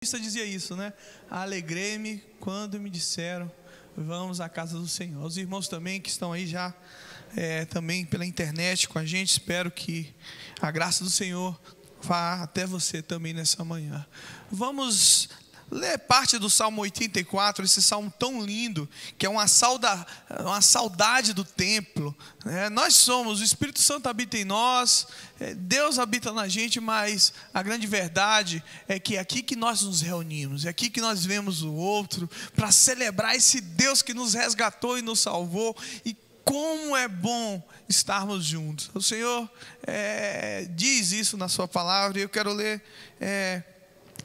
Dizia isso, né? Alegrei-me quando me disseram: vamos à casa do Senhor. Os irmãos também que estão aí já também pela internet com a gente, espero que a graça do Senhor vá até você também nessa manhã. Vamos ler parte do Salmo 84, esse salmo tão lindo, que é uma saudade do templo, né? Nós somos, o Espírito Santo habita em nós, Deus habita na gente, mas a grande verdade é que é aqui que nós nos reunimos, é aqui que nós vemos o outro, para celebrar esse Deus que nos resgatou e nos salvou. E como é bom estarmos juntos. O Senhor diz isso na sua palavra, e eu quero ler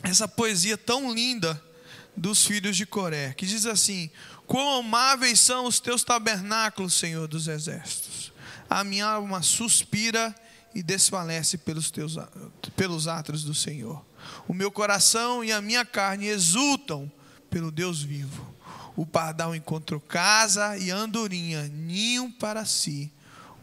essa poesia tão linda dos filhos de Coré, que diz assim: quão amáveis são os teus tabernáculos, Senhor dos exércitos. A minha alma suspira e desfalece pelos átrios do Senhor. O meu coração e a minha carne exultam pelo Deus vivo. O pardal encontrou casa e a andorinha ninho para si,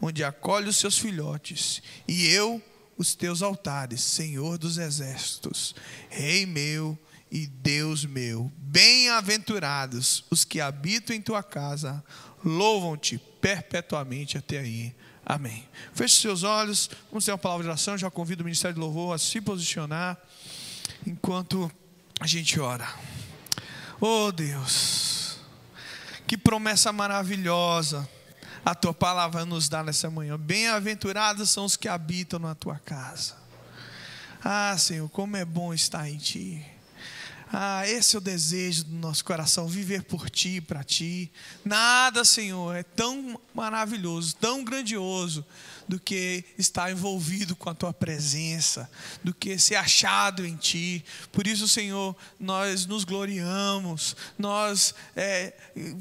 onde acolhe os seus filhotes. E eu, os teus altares, Senhor dos exércitos, Rei meu e Deus meu. Bem-aventurados os que habitam em tua casa, louvam-te perpetuamente até aí. Amém. Feche seus olhos, vamos ter uma palavra de oração. Já convido o Ministério de Louvor a se posicionar enquanto a gente ora. Oh Deus, que promessa maravilhosa a tua palavra nos dá nessa manhã. Bem-aventurados são os que habitam na tua casa. Ah, Senhor, como é bom estar em ti. Ah, esse é o desejo do nosso coração, viver por ti e para ti. Nada, Senhor, é tão maravilhoso, tão grandioso do que estar envolvido com a tua presença, do que ser achado em ti. Por isso, Senhor, nós nos gloriamos, nós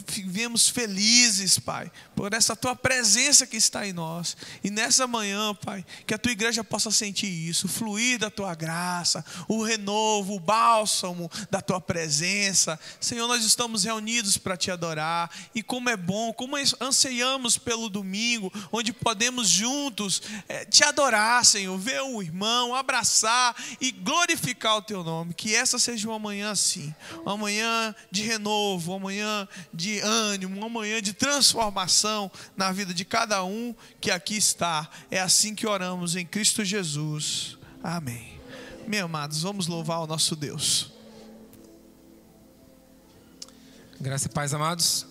vivemos felizes, Pai, por essa tua presença que está em nós. E nessa manhã, Pai, que a tua igreja possa sentir isso, fluir da tua graça, o renovo, o bálsamo da tua presença. Senhor, nós estamos reunidos para te adorar, e como é bom, como anseiamos pelo domingo, onde podemos juntos te adorar, Senhor, ver o irmão, abraçar e glorificar o teu nome. Que essa seja uma manhã assim, uma manhã de renovo, uma manhã de ânimo, uma manhã de transformação na vida de cada um que aqui está. É assim que oramos em Cristo Jesus, amém. Meus amados, vamos louvar o nosso Deus. Graça e paz, amados.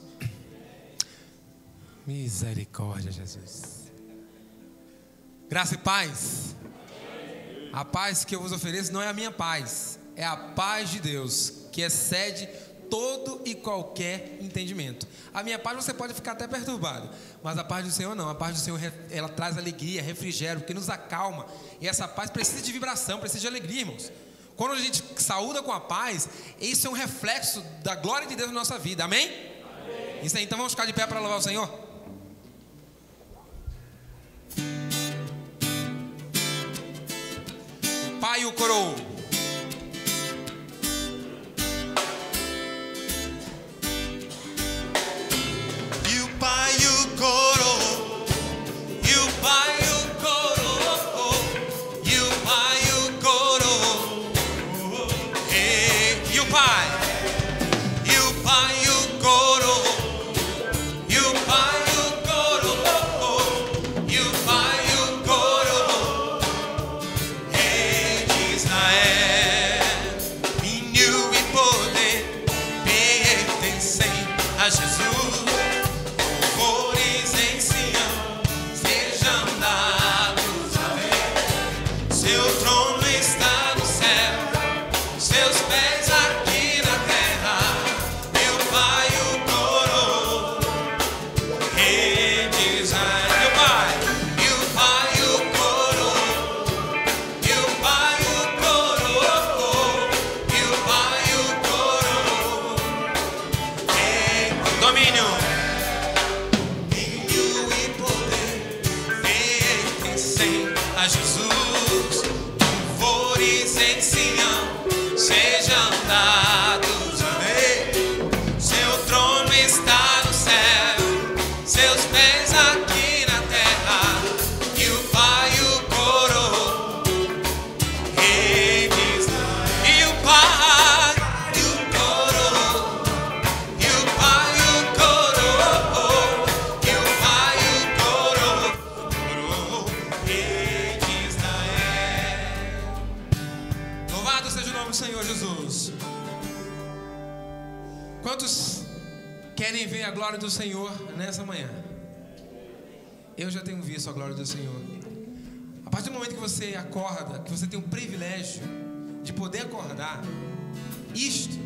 Misericórdia, Jesus. Graça e paz. A paz que eu vos ofereço não é a minha paz, é a paz de Deus, que excede todo e qualquer entendimento. A minha paz você pode ficar até perturbado, mas a paz do Senhor não. A paz do Senhor, ela traz alegria, refrigério, porque nos acalma. E essa paz precisa de vibração, precisa de alegria, irmãos. Quando a gente saúda com a paz, isso é um reflexo da glória de Deus na nossa vida, amém? Amém. Isso aí, então vamos ficar de pé para louvar o Senhor. O Pai o coroou. E o Pai o coroou. E o Pai o coroou. E o Pai o coroou. E o Pai. E o Pai o coroou. E o Pai o coroou. E o Pai o coroou. Rei de Israel, vinho e poder pertencem a Jesus. Louvores em Sião sejam dados a Ele. Seu trono está no céu, seus pés aqui na terra. Meu Pai o coroou, Rei de Israel. Meu Pai, e o Pai o coroou. E o Pai o coroou. E o Pai o coroou. Domínio. Domínio e poder pertencem a Jesus. Louvores em Sião sejam dados a Ele. Seu trono está no céu, seus pés aqui na terra. E o Pai o coroou, Rei de Israel. E o Pai glória do Senhor nessa manhã. Eu já tenho visto a glória do Senhor. A partir do momento que você acorda, que você tem o privilégio de poder acordar, isto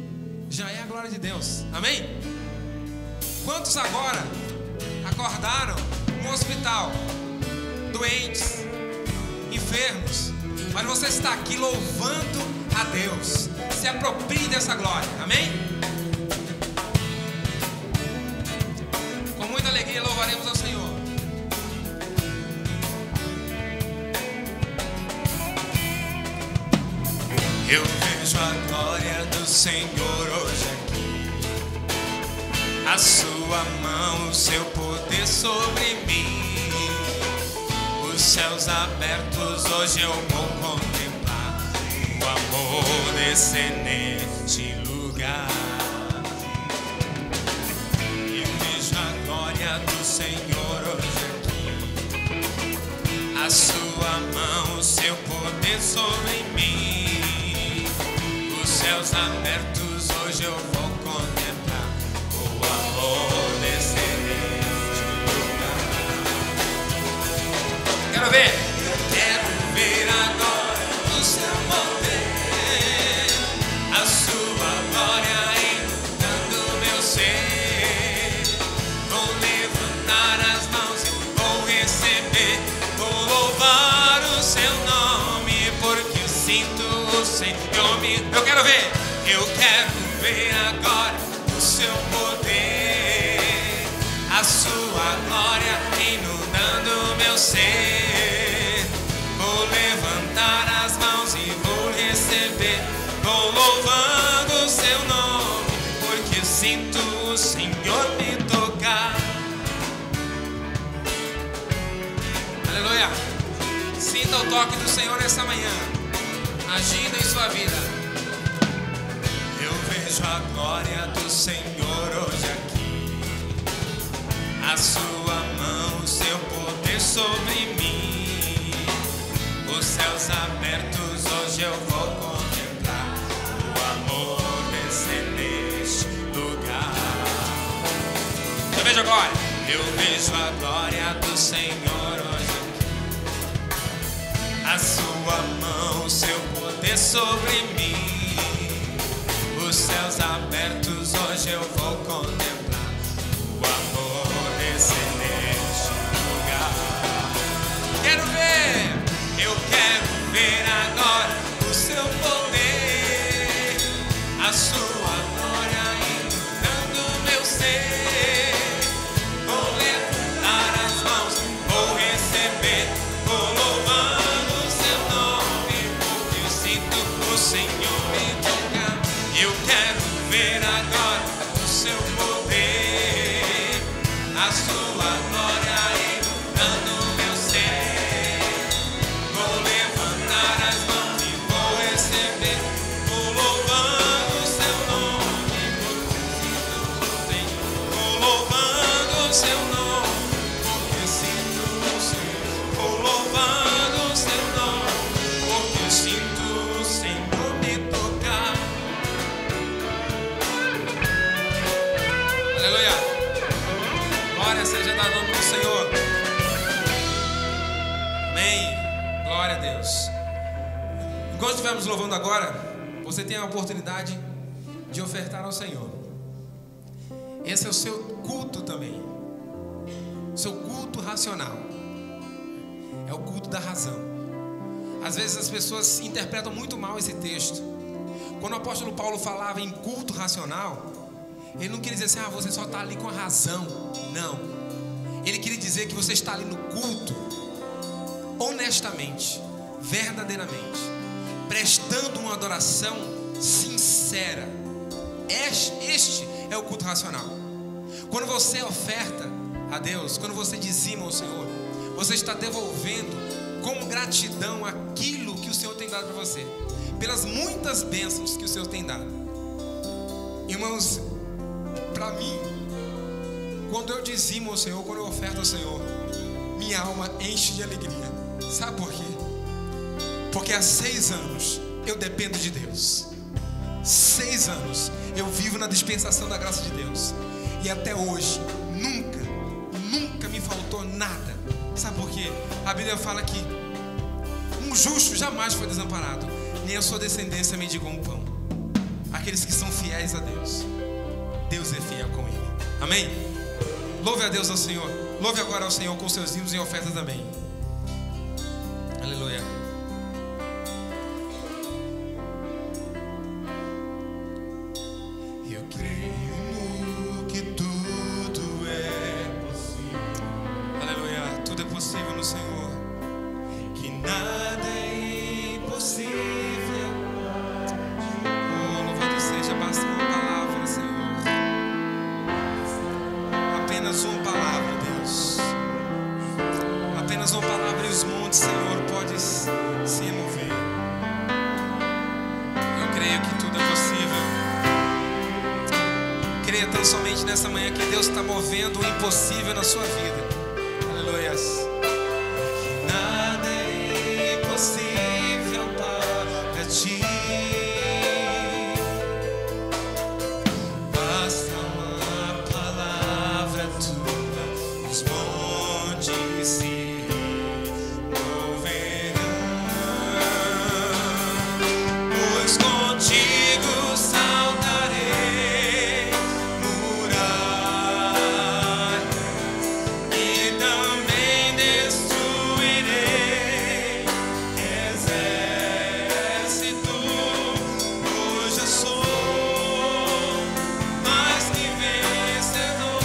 já é a glória de Deus. Amém? Quantos agora acordaram no hospital, doentes, enfermos, mas você está aqui louvando a Deus? Se aproprie dessa glória. Amém? Com muita alegria louvaremos ao Senhor. Eu vejo a glória do Senhor hoje aqui, a sua mão, o seu poder sobre mim. Os céus abertos hoje eu vou contemplar, o amor descer neste lugar. Eu vejo a glória do Senhor hoje aqui, a sua mão, o seu poder sobre mim. Céus abertos hoje eu vou contemplar, o amor descer neste lugar. Quero ver. Quero ver agora o seu poder, a sua glória inundando meu ser. Vou levantar as mãos e vou receber, vou louvar o seu nome, porque eu sinto o Senhor me... Eu quero ver. Eu quero ver agora o seu poder, a sua glória inundando meu ser. Vou levantar as mãos e vou receber, vou louvando o seu nome, porque sinto o Senhor me tocar. Aleluia. Sinta o toque do Senhor nessa manhã, agindo em sua vida. Eu vejo a glória do Senhor hoje aqui, a sua mão, o seu poder sobre mim. Os céus abertos hoje eu vou contemplar, o amor descer neste lugar. Eu vejo a glória. Eu vejo a glória do Senhor hoje aqui, a sua mão, o seu poder sobre mim. Os céus abertos hoje eu vou contemplar, o amor descer neste lugar. Quero ver, eu quero ver agora o seu poder, a sua glória inundando meu ser. Vou levantar as mãos, vou receber, vou louvando o seu nome, porque eu sinto o Senhor me tocar. Eu quero ver agora o seu poder, a sua glória inundando meu ser. Vou levantar as mãos e vou receber, vou louvando o seu nome, porque sinto o Senhor. Vou louvando o seu nome, porque sinto o Senhor. Vou louvando o seu nome, porque sinto o Senhor me tocar. Aleluia. Glória seja dada ao nome do Senhor. Amém. Glória a Deus. Enquanto estivermos louvando agora, você tem a oportunidade de ofertar ao Senhor. Esse é o seu culto também. O seu culto racional. É o culto da razão. Às vezes as pessoas interpretam muito mal esse texto. Quando o apóstolo Paulo falava em culto racional, ele não queria dizer assim, você só está ali com a razão. Não. Ele queria dizer que você está ali no culto honestamente, verdadeiramente, prestando uma adoração sincera. Este é o culto racional. Quando você oferta a Deus, quando você dizima ao Senhor, você está devolvendo como gratidão aquilo que o Senhor tem dado para você, pelas muitas bênçãos que o Senhor tem dado. Irmãos, para mim, quando eu dizimo ao Senhor, quando eu oferto ao Senhor, minha alma enche de alegria. Sabe por quê? Porque há 6 anos eu dependo de Deus. 6 anos eu vivo na dispensação da graça de Deus. E até hoje, nunca me faltou nada. Sabe por quê? A Bíblia fala que um justo jamais foi desamparado, nem a sua descendência mendigou um pão. Aqueles que são fiéis a Deus, Deus é fiel com ele. Amém? Louve a Deus ao Senhor. Louve agora ao Senhor com seus hinos e ofertas também. Aleluia. Eu creio que tudo é possível. Aleluia. Tudo é possível no Senhor. Que nada é impossível. Oh, louvado seja, basta uma palavra, Senhor. Apenas uma palavra, Deus. Apenas uma palavra e os montes, Senhor, podem se mover. Eu creio que tudo é possível. Creia tão somente nessa manhã que Deus está movendo o impossível na sua vida. Aleluias. Nada é impossível para ti. Basta uma palavra tua, os montes se moverão. Pois contigo saltarei muralhas e também destruirei exército. Hoje eu sou mais que vencedor.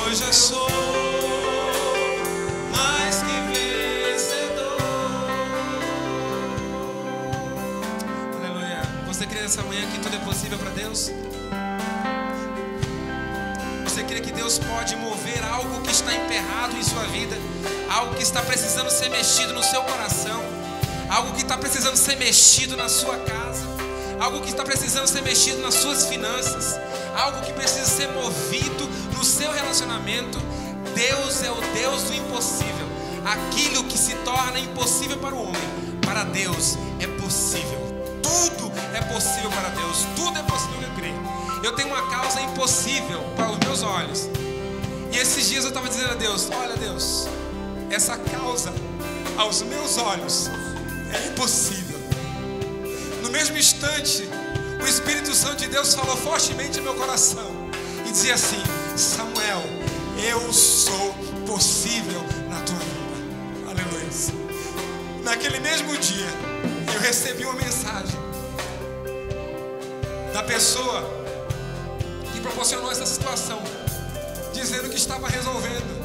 Hoje eu sou mais que vencedor. Aleluia. Você crê nessa manhã que tudo é possível para Deus? Você crê que Deus pode mover algo que está emperrado em sua vida? Algo que está precisando ser mexido no seu coração? Algo que está precisando ser mexido na sua casa? Algo que está precisando ser mexido nas suas finanças? Algo que precisa ser movido no seu relacionamento? Deus é o Deus do impossível. Aquilo que se torna impossível para o homem, para Deus é possível. Tudo é possível para Deus. Tudo é possível, eu creio. Eu tenho uma causa impossível para os meus olhos. E esses dias eu estava dizendo a Deus: olha, Deus, essa causa aos meus olhos é impossível. No mesmo instante, o Espírito Santo de Deus falou fortemente no meu coração e dizia assim: Samuel, eu sou possível na tua vida. Aleluia. Naquele mesmo dia, eu recebi uma mensagem da pessoa que proporcionou essa situação, dizendo que estava resolvendo.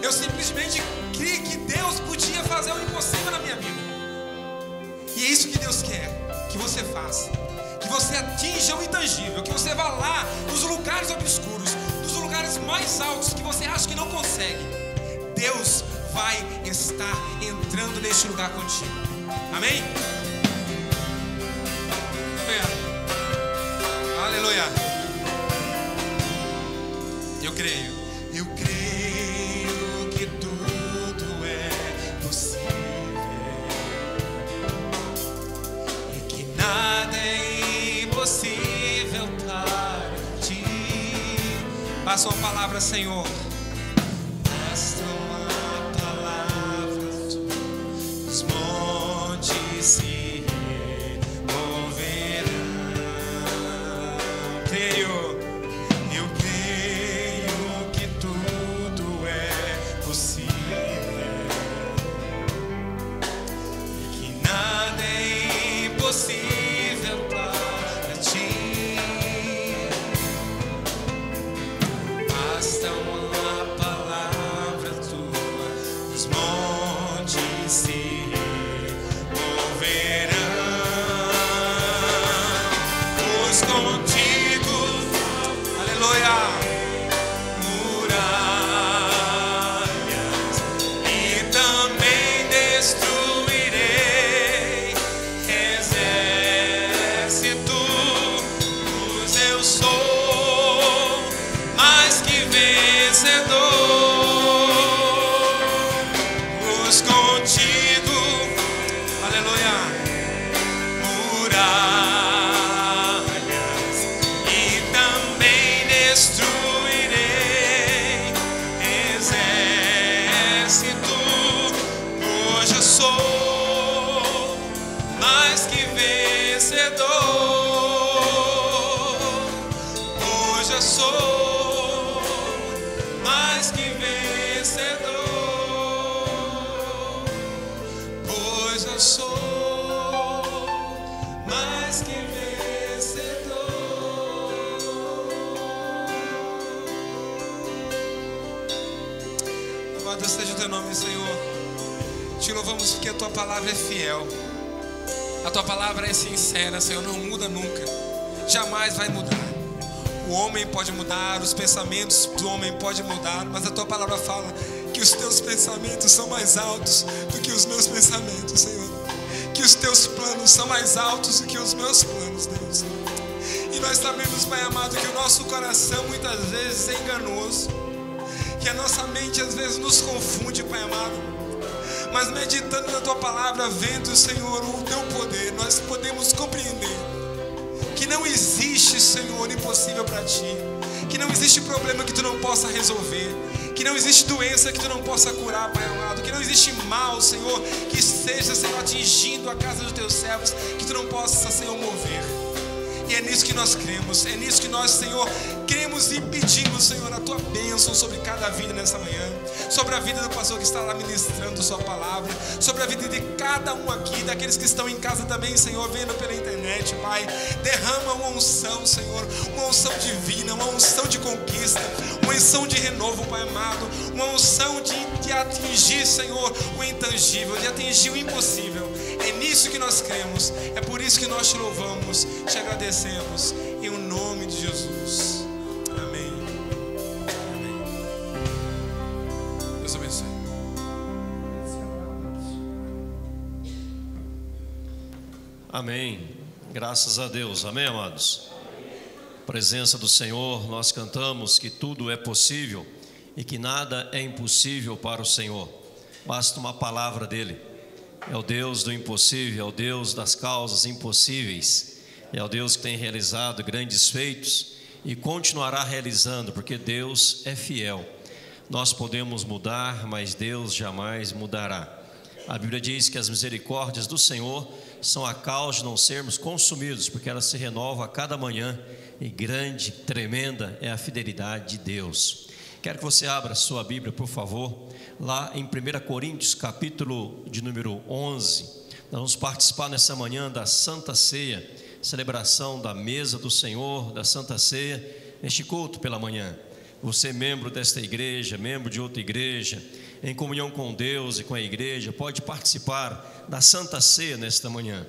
Eu simplesmente criei que Deus podia fazer o impossível na minha vida. E é isso que Deus quer que você faça, que você atinja o intangível, que você vá lá nos lugares obscuros, nos lugares mais altos que você acha que não consegue. Deus vai estar entrando neste lugar contigo. Amém? Aleluia. Eu creio. Eu creio que tudo é possível e que nada é impossível para ti. Passa uma palavra, Senhor. Basta uma palavra tua, os montes se moverão. Eu creio que tudo é possível e que nada é impossível para ti. Basta uma palavra tua, os montes se moverão. Pois contigo, aleluia, muralhas e também destruirei exército. Pois eu sou mais que vencedor. Pois contigo, aleluia, muralhas sou mais que vencedor, pois eu sou mais que vencedor. Louvado seja o teu nome, Senhor. Te louvamos porque a tua palavra é fiel. A tua palavra é sincera, Senhor, não muda nunca. Jamais vai mudar. O homem pode mudar, os pensamentos do homem podem mudar, mas a tua palavra fala que os teus pensamentos são mais altos do que os meus pensamentos, Senhor. Que os teus planos são mais altos do que os meus planos, Deus. E nós sabemos, Pai amado, que o nosso coração muitas vezes é enganoso, que a nossa mente às vezes nos confunde, Pai amado. Mas meditando na tua palavra, vendo, Senhor, o teu poder, nós podemos compreender que não existe, Senhor, impossível para ti, que não existe problema que tu não possa resolver, que não existe doença que tu não possa curar, Pai amado, que não existe mal, Senhor, que esteja, Senhor, atingindo a casa dos teus servos, que tu não possa, Senhor, mover. E é nisso que nós cremos, é nisso que nós, Senhor, cremos e pedimos, Senhor, a tua bênção sobre cada vida nessa manhã, sobre a vida do pastor que está lá ministrando sua palavra, sobre a vida de cada um aqui, daqueles que estão em casa também, Senhor, vendo pela internet, Pai. Derrama uma unção, Senhor, uma unção divina, uma unção de conquista, uma unção de renovo, Pai amado, uma unção de atingir, Senhor, o intangível, de atingir o impossível. É nisso que nós cremos, é por isso que nós te louvamos, te agradecemos, em o nome de Jesus. Amém. Amém. Deus abençoe. Amém. Graças a Deus. Amém, amados? Presença do Senhor, nós cantamos que tudo é possível e que nada é impossível para o Senhor. Basta uma palavra dele. É o Deus do impossível, é o Deus das causas impossíveis, é o Deus que tem realizado grandes feitos e continuará realizando, porque Deus é fiel. Nós podemos mudar, mas Deus jamais mudará. A Bíblia diz que as misericórdias do Senhor são a causa de não sermos consumidos, porque elas se renovam a cada manhã, e grande, tremenda é a fidelidade de Deus. Quero que você abra a sua Bíblia, por favor, lá em 1 Coríntios, capítulo de número 11. Nós vamos participar nessa manhã da Santa Ceia, celebração da mesa do Senhor, da Santa Ceia, neste culto pela manhã. Você, membro desta igreja, membro de outra igreja, em comunhão com Deus e com a igreja, pode participar da Santa Ceia nesta manhã.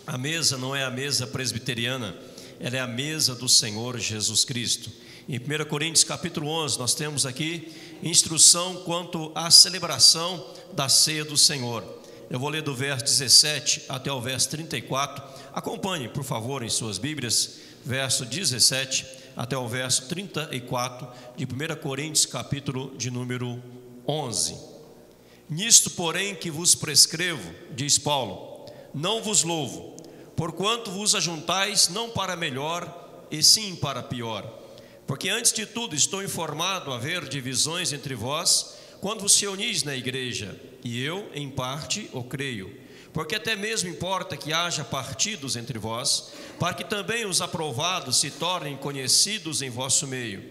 A mesa não é a mesa presbiteriana, ela é a mesa do Senhor Jesus Cristo. Em 1 Coríntios capítulo 11, nós temos aqui instrução quanto à celebração da ceia do Senhor. Eu vou ler do verso 17 até o verso 34. Acompanhe, por favor, em suas Bíblias, verso 17 até o verso 34 de 1 Coríntios capítulo de número 11. Nisto, porém, que vos prescrevo, diz Paulo, não vos louvo, porquanto vos ajuntais não para melhor, e sim para pior. Porque antes de tudo estou informado a haver divisões entre vós, quando vos reunis na igreja, e eu, em parte, o creio. Porque até mesmo importa que haja partidos entre vós, para que também os aprovados se tornem conhecidos em vosso meio.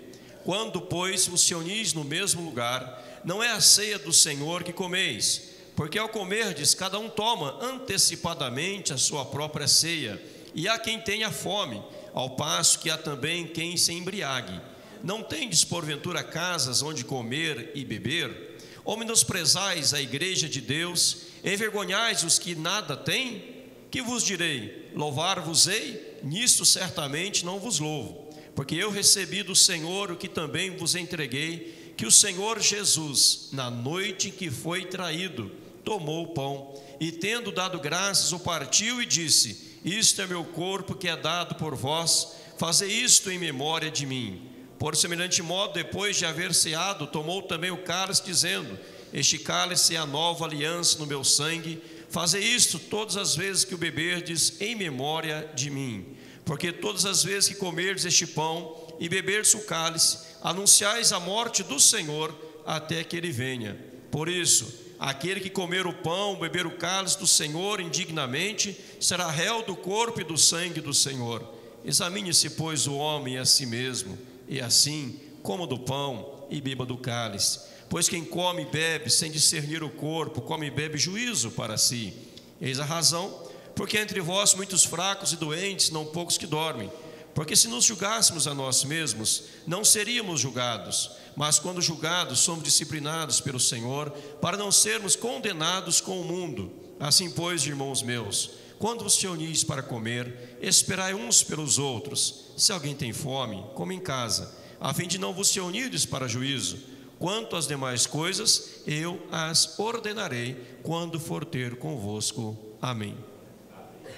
Quando, pois, vos reunis no mesmo lugar, não é a ceia do Senhor que comeis, porque ao comerdes, cada um toma antecipadamente a sua própria ceia, e há quem tenha fome, ao passo que há também quem se embriague. Não tendes porventura casas onde comer e beber? Ou menosprezais a igreja de Deus, envergonhais os que nada têm? Que vos direi? Louvar-vos-ei? Nisto certamente não vos louvo, porque eu recebi do Senhor o que também vos entreguei, que o Senhor Jesus, na noite em que foi traído, tomou o pão, e tendo dado graças, o partiu e disse: isto é meu corpo que é dado por vós, fazei isto em memória de mim. Por semelhante modo, depois de haver ceado, tomou também o cálice, dizendo: este cálice é a nova aliança no meu sangue, fazei isto todas as vezes que o beberdes em memória de mim. Porque todas as vezes que comerdes este pão e beberdes o cálice, anunciais a morte do Senhor até que ele venha. Por isso, aquele que comer o pão, beber o cálice do Senhor indignamente, será réu do corpo e do sangue do Senhor. Examine-se, pois, o homem a si mesmo, e assim coma do pão e beba do cálice. Pois quem come e bebe sem discernir o corpo, come e bebe juízo para si. Eis a razão, porque entre vós muitos fracos e doentes, não poucos que dormem. Porque se nos julgássemos a nós mesmos, não seríamos julgados. Mas quando julgados, somos disciplinados pelo Senhor, para não sermos condenados com o mundo. Assim, pois, irmãos meus, quando vos reunis para comer, esperai uns pelos outros. Se alguém tem fome, come em casa, a fim de não vos reunirdes para juízo. Quanto às demais coisas, eu as ordenarei quando for ter convosco. Amém.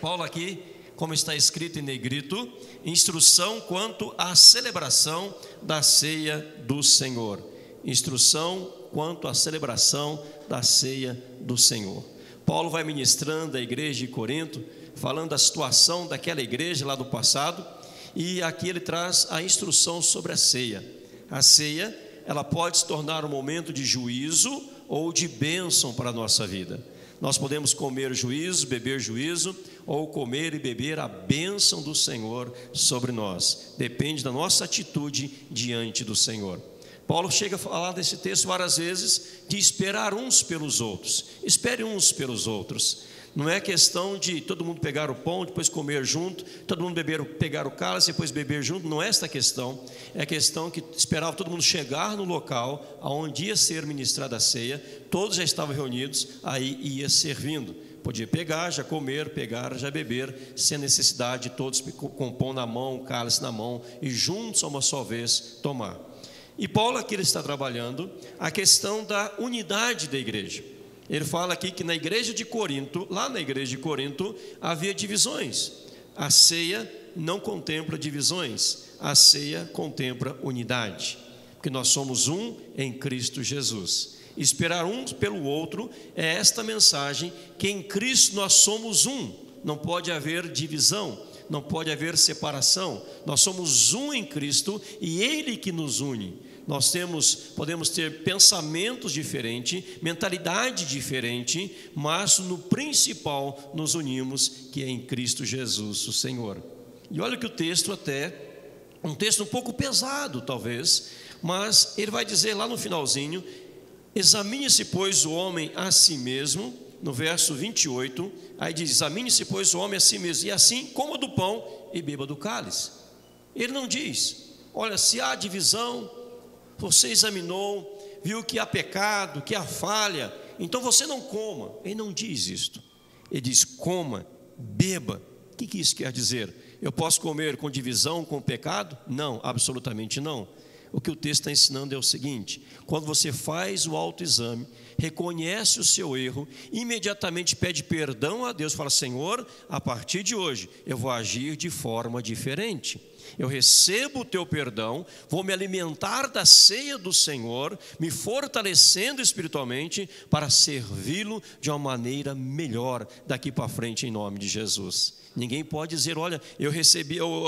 Paulo aqui, como está escrito em negrito, instrução quanto à celebração da ceia do Senhor. Instrução quanto à celebração da ceia do Senhor. Paulo vai ministrando a igreja de Corinto, falando da situação daquela igreja lá do passado, e aqui ele traz a instrução sobre a ceia. A ceia, ela pode se tornar um momento de juízo ou de bênção para a nossa vida. Nós podemos comer juízo, beber juízo, ou comer e beber a bênção do Senhor sobre nós. Depende da nossa atitude diante do Senhor. Paulo chega a falar desse texto várias vezes, de esperar uns pelos outros. Espere uns pelos outros. Não é questão de todo mundo pegar o pão, depois comer junto, todo mundo pegar o cálice, depois beber junto. Não é esta a questão. É a questão que esperava todo mundo chegar no local onde ia ser ministrada a ceia. Todos já estavam reunidos, aí ia servindo. Podia pegar, já comer, pegar, já beber, sem a necessidade de todos com o pão na mão, o cálice na mão, e juntos a uma só vez tomar. E Paulo aqui ele está trabalhando a questão da unidade da igreja. Ele fala aqui que na igreja de Corinto, lá na igreja de Corinto, havia divisões. A ceia não contempla divisões, a ceia contempla unidade, porque nós somos um em Cristo Jesus. Esperar um pelo outro é esta mensagem, que em Cristo nós somos um, não pode haver divisão, não pode haver separação. Nós somos um em Cristo e Ele que nos une. Nós podemos ter pensamentos diferentes, mentalidade diferente, mas no principal nos unimos, que é em Cristo Jesus, o Senhor. E olha que o texto um texto um pouco pesado talvez, mas ele vai dizer lá no finalzinho: examine-se, pois, o homem a si mesmo, no verso 28, aí diz: examine-se, pois, o homem a si mesmo, e assim coma do pão e beba do cálice. Ele não diz: olha, se há divisão, você examinou, viu que há pecado, que há falha, então você não coma. Ele não diz isto. Ele diz: coma, beba. O que isso quer dizer? Eu posso comer com divisão, com pecado? Não, absolutamente não. O que o texto está ensinando é o seguinte: quando você faz o autoexame, reconhece o seu erro, imediatamente pede perdão a Deus, fala: Senhor, a partir de hoje eu vou agir de forma diferente. Eu recebo o teu perdão, vou me alimentar da ceia do Senhor, me fortalecendo espiritualmente para servi-lo de uma maneira melhor daqui para frente, em nome de Jesus. Ninguém pode dizer: olha, eu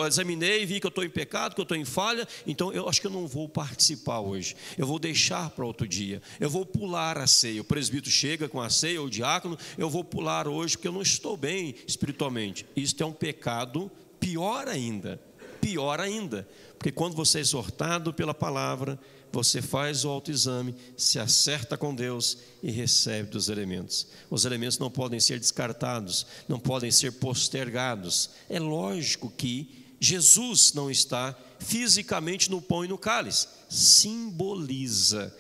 examinei e vi que eu estou em pecado, que eu estou em falha, então eu acho que eu não vou participar hoje, eu vou deixar para outro dia, eu vou pular a ceia. O presbítero chega com a ceia, ou o diácono: eu vou pular hoje porque eu não estou bem espiritualmente. Isto é um pecado pior ainda, porque quando você é exortado pela palavra, você faz o autoexame, se acerta com Deus e recebe dos elementos. Os elementos não podem ser descartados, não podem ser postergados. É lógico que Jesus não está fisicamente no pão e no cálice. Simboliza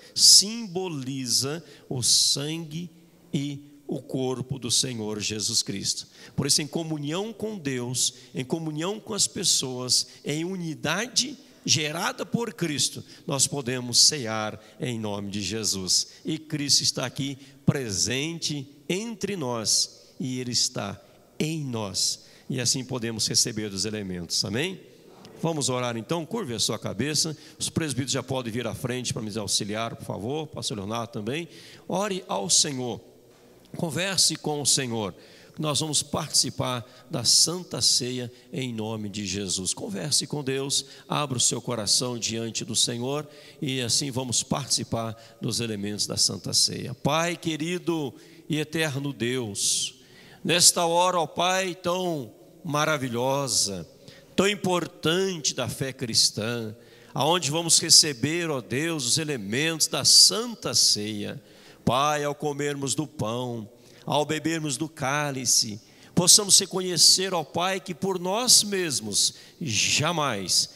o sangue e o corpo do Senhor Jesus Cristo. Por isso, em comunhão com Deus, em comunhão com as pessoas, em unidade gerada por Cristo, nós podemos cear em nome de Jesus. E Cristo está aqui presente entre nós, e Ele está em nós, e assim podemos receber dos elementos. Amém? Vamos orar então. Curve a sua cabeça. Os presbíteros já podem vir à frente para me auxiliar, por favor. Pastor Leonardo também. Ore ao Senhor, converse com o Senhor. Nós vamos participar da Santa Ceia em nome de Jesus. Converse com Deus, abra o seu coração diante do Senhor e assim vamos participar dos elementos da Santa Ceia. Pai querido e eterno Deus, nesta hora, ó Pai, tão maravilhosa, tão importante da fé cristã, aonde vamos receber, ó Deus, os elementos da Santa Ceia. Pai, ao comermos do pão, ao bebermos do cálice, possamos reconhecer, ó Pai, que por nós mesmos jamais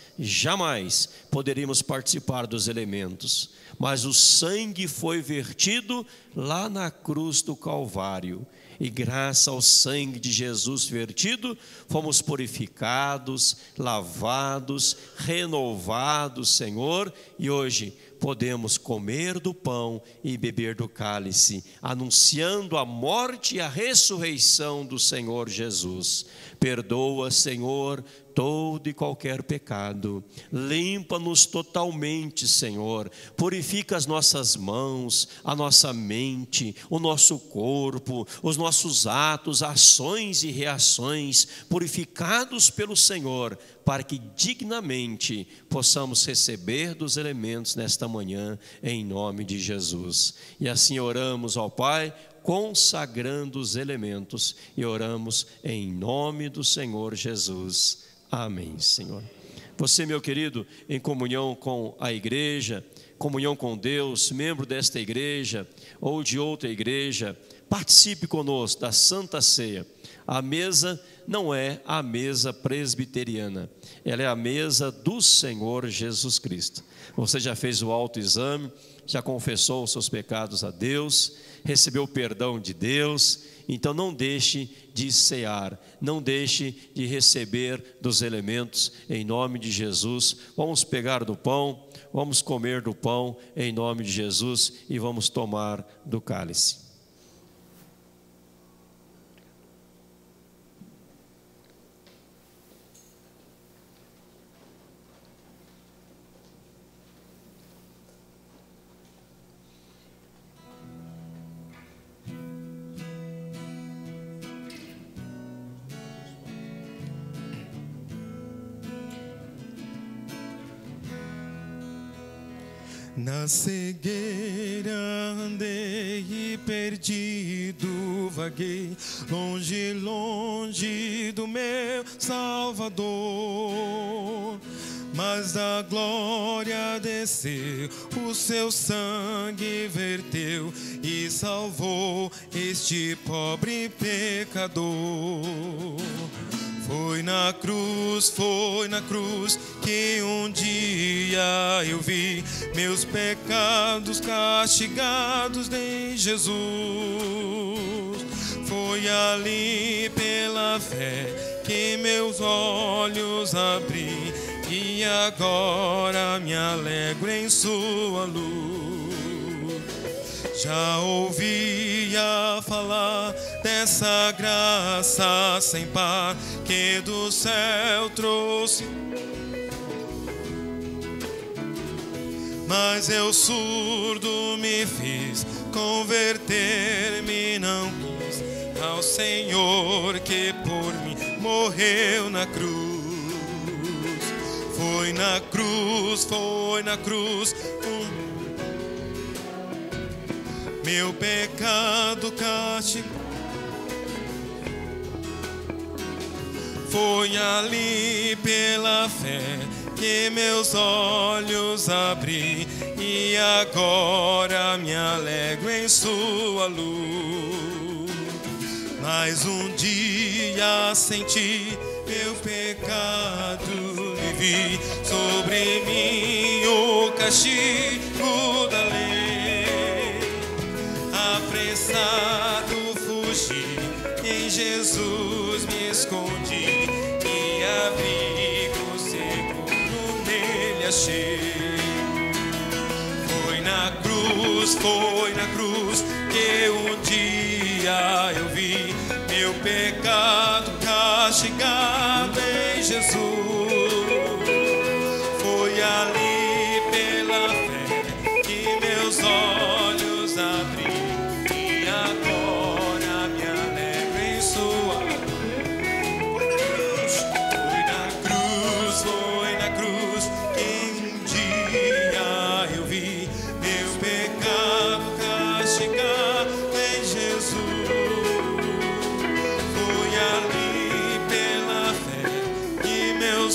poderíamos participar dos elementos, mas o sangue foi vertido lá na cruz do Calvário, e graças ao sangue de Jesus vertido, fomos purificados, lavados, renovados, Senhor, e hoje podemos comer do pão e beber do cálice, anunciando a morte e a ressurreição do Senhor Jesus. Perdoa, Senhor, todo e qualquer pecado, limpa-nos totalmente, Senhor, purifica as nossas mãos, a nossa mente, o nosso corpo, os nossos atos, ações e reações, purificados pelo Senhor, para que dignamente possamos receber dos elementos nesta manhã, em nome de Jesus. E assim oramos ao Pai, consagrando os elementos, e oramos em nome do Senhor Jesus. Amém, Senhor. Você, meu querido, em comunhão com a igreja, comunhão com Deus, membro desta igreja ou de outra igreja, participe conosco da Santa Ceia. A mesa não é a mesa presbiteriana, ela é a mesa do Senhor Jesus Cristo. Você já fez o autoexame, já confessou os seus pecados a Deus, recebeu o perdão de Deus, então não deixe de cear, não deixe de receber dos elementos em nome de Jesus. Vamos pegar do pão, vamos comer do pão em nome de Jesus e vamos tomar do cálice. Na cegueira andei e perdido vaguei, longe, longe do meu Salvador. Mas da glória desceu, o seu sangue verteu e salvou este pobre pecador. Foi na cruz que um dia eu vi meus pecados castigados em Jesus. Foi ali pela fé que meus olhos abri e agora me alegro em sua luz. Já ouvia falar dessa graça sem par que do céu trouxe, mas eu surdo me fiz, converter-me não quis ao Senhor que por mim morreu na cruz. Foi na cruz, meu pecado castigo. Foi ali pela fé que meus olhos abri e agora me alegro em sua luz. Mas um dia senti meu pecado e vi sobre mim o castigo da lei. Apressado fugi, em Jesus me escondi e abrigo seguro nele achei. Foi na cruz que um dia eu vi meu pecado castigado em Jesus. Foi ali pela fé que meus olhos abri e agora me alegro em sua luz. Foi na cruz que um dia eu vi meu pecado castigado em Jesus. Foi ali pela fé que meus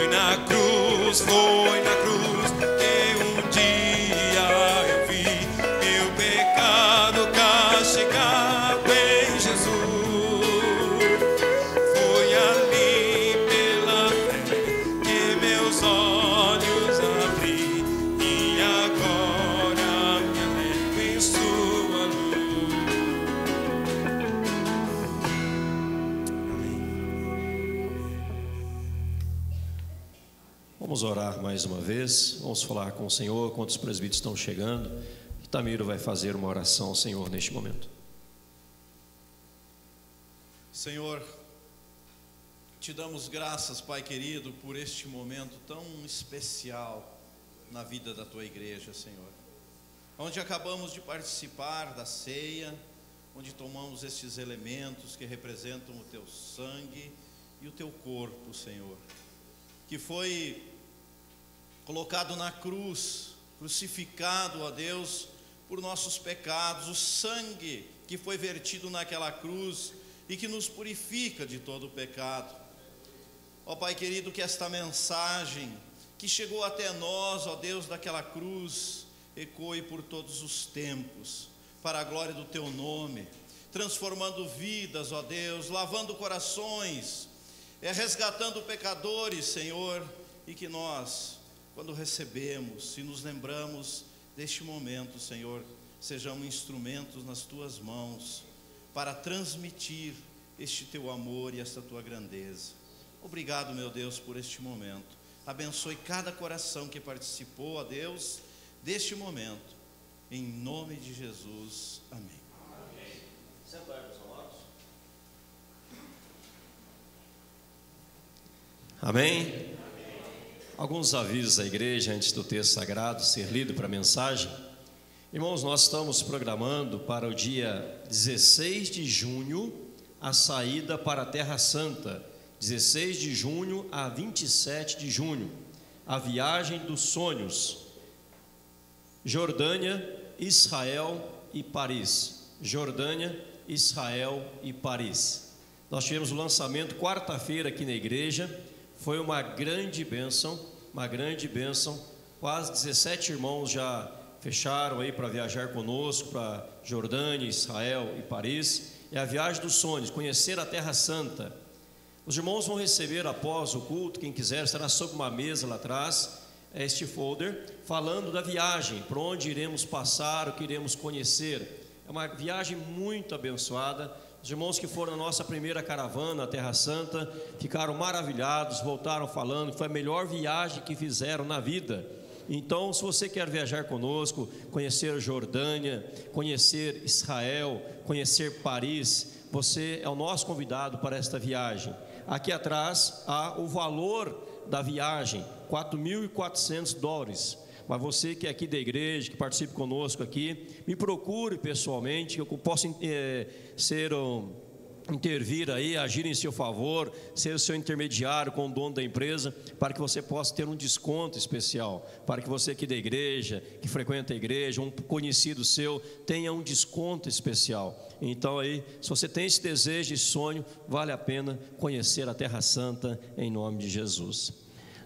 Foi na cruz que um dia eu vi meu pecado castigado em Jesus. Foi ali pela fé que meus olhos abri e agora me alegro em sua luz. Vamos orar mais uma vez, vamos falar com o Senhor, enquanto os presbíteros estão chegando. Itamiro vai fazer uma oração ao Senhor neste momento. Senhor, te damos graças, Pai querido, por este momento tão especial na vida da tua igreja, Senhor, onde acabamos de participar da ceia, onde tomamos estes elementos que representam o teu sangue e o teu corpo, Senhor, que foi colocado na cruz, crucificado, ó Deus, por nossos pecados, o sangue que foi vertido naquela cruz e que nos purifica de todo o pecado. Ó Pai querido, que esta mensagem que chegou até nós, ó Deus, daquela cruz, ecoe por todos os tempos, para a glória do teu nome, transformando vidas, ó Deus, lavando corações, resgatando pecadores, Senhor, e que nós, quando recebemos e nos lembramos deste momento, Senhor, sejamos instrumentos nas tuas mãos para transmitir este teu amor e esta tua grandeza. Obrigado, meu Deus, por este momento. Abençoe cada coração que participou, ó Deus, deste momento. Em nome de Jesus. Amém. Sentar, meus amados. Amém? Alguns avisos à igreja antes do texto sagrado ser lido para a mensagem. Irmãos, nós estamos programando para o dia 16 de junho a saída para a Terra Santa, 16 de junho a 27 de junho, a viagem dos sonhos, Jordânia, Israel e Paris. Jordânia, Israel e Paris. Nós tivemos o lançamento quarta-feira aqui na igreja. Foi uma grande bênção, quase 17 irmãos já fecharam aí para viajar conosco para Jordânia, Israel e Paris. É a viagem dos sonhos, conhecer a Terra Santa. Os irmãos vão receber após o culto, quem quiser, estará sob uma mesa lá atrás, este folder, falando da viagem, por onde iremos passar, o que iremos conhecer. É uma viagem muito abençoada. Os irmãos que foram na nossa primeira caravana à Terra Santa ficaram maravilhados, voltaram falando que foi a melhor viagem que fizeram na vida. Então, se você quer viajar conosco, conhecer Jordânia, conhecer Israel, conhecer Paris, você é o nosso convidado para esta viagem. Aqui atrás há o valor da viagem, $4.400. Mas você que é aqui da igreja, que participe conosco aqui, me procure pessoalmente, que eu possa intervir aí, agir em seu favor, ser o seu intermediário com o dono da empresa, para que você possa ter um desconto especial, para que você aqui da igreja, que frequenta a igreja, um conhecido seu, tenha um desconto especial. Então aí, se você tem esse desejo, esse sonho, vale a pena conhecer a Terra Santa em nome de Jesus.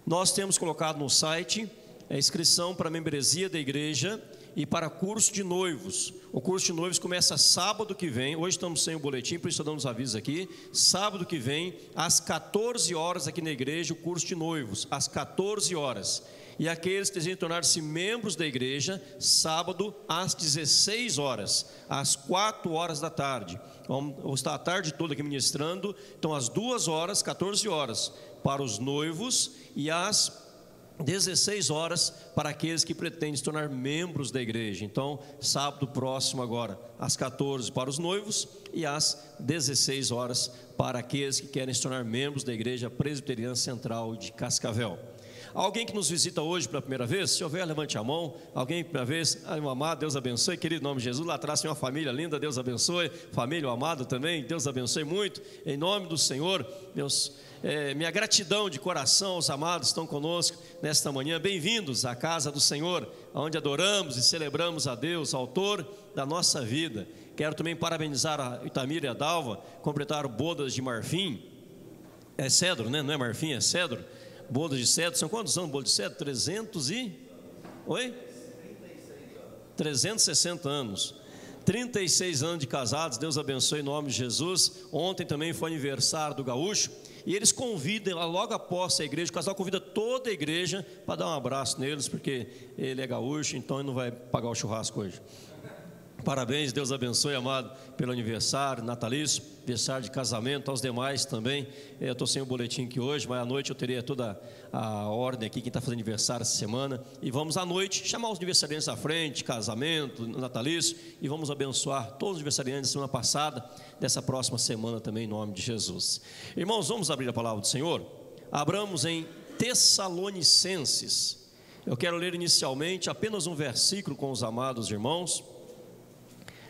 Nós temos colocado no site a inscrição para a membresia da igreja e para curso de noivos. O curso de noivos começa sábado que vem. Hoje estamos sem o boletim, por isso estou dando os avisos aqui. Sábado que vem, às 14 horas aqui na igreja, o curso de noivos, às 14 horas. E aqueles que desejam tornar-se membros da igreja, sábado às 16 horas, às 4 horas da tarde. Vamos estar a tarde toda aqui ministrando. Então, às 2 horas, 14 horas, para os noivos e às 16 horas para aqueles que pretendem se tornar membros da igreja. Então, sábado próximo agora, às 14 para os noivos e às 16 horas para aqueles que querem se tornar membros da Igreja Presbiteriana Central de Cascavel. Alguém que nos visita hoje pela primeira vez? Se houver, levante a mão. Alguém pela primeira vez? Ai, meu amado, Deus abençoe, querido, em nome de Jesus. Lá atrás tem uma família linda, Deus abençoe. Família, o amado também, Deus abençoe muito. Em nome do Senhor, Deus, minha gratidão de coração aos amados que estão conosco nesta manhã. Bem-vindos à casa do Senhor, onde adoramos e celebramos a Deus, autor da nossa vida. Quero também parabenizar a Itamir e a Dalva, completaram bodas de marfim. É cedro, né? Não é marfim, é cedro. Bodas de cedro, são quantos anos bolo de cedro? 360 anos. 36 anos de casados, Deus abençoe em nome de Jesus. Ontem também foi aniversário do Gaúcho. E eles convidam, lá logo após a igreja, o casal convida toda a igreja para dar um abraço neles, porque ele é gaúcho, então ele não vai pagar o churrasco hoje. Parabéns, Deus abençoe, amado, pelo aniversário natalício, aniversário de casamento, aos demais também. Eu estou sem o boletim aqui hoje, mas à noite eu teria toda a ordem aqui, quem está fazendo aniversário essa semana. E vamos à noite chamar os aniversariantes à frente, casamento, natalício, e vamos abençoar todos os aniversariantes da semana passada, dessa próxima semana também, em nome de Jesus. Irmãos, vamos abrir a palavra do Senhor? Abramos em Tessalonicenses. Eu quero ler inicialmente apenas um versículo com os amados irmãos.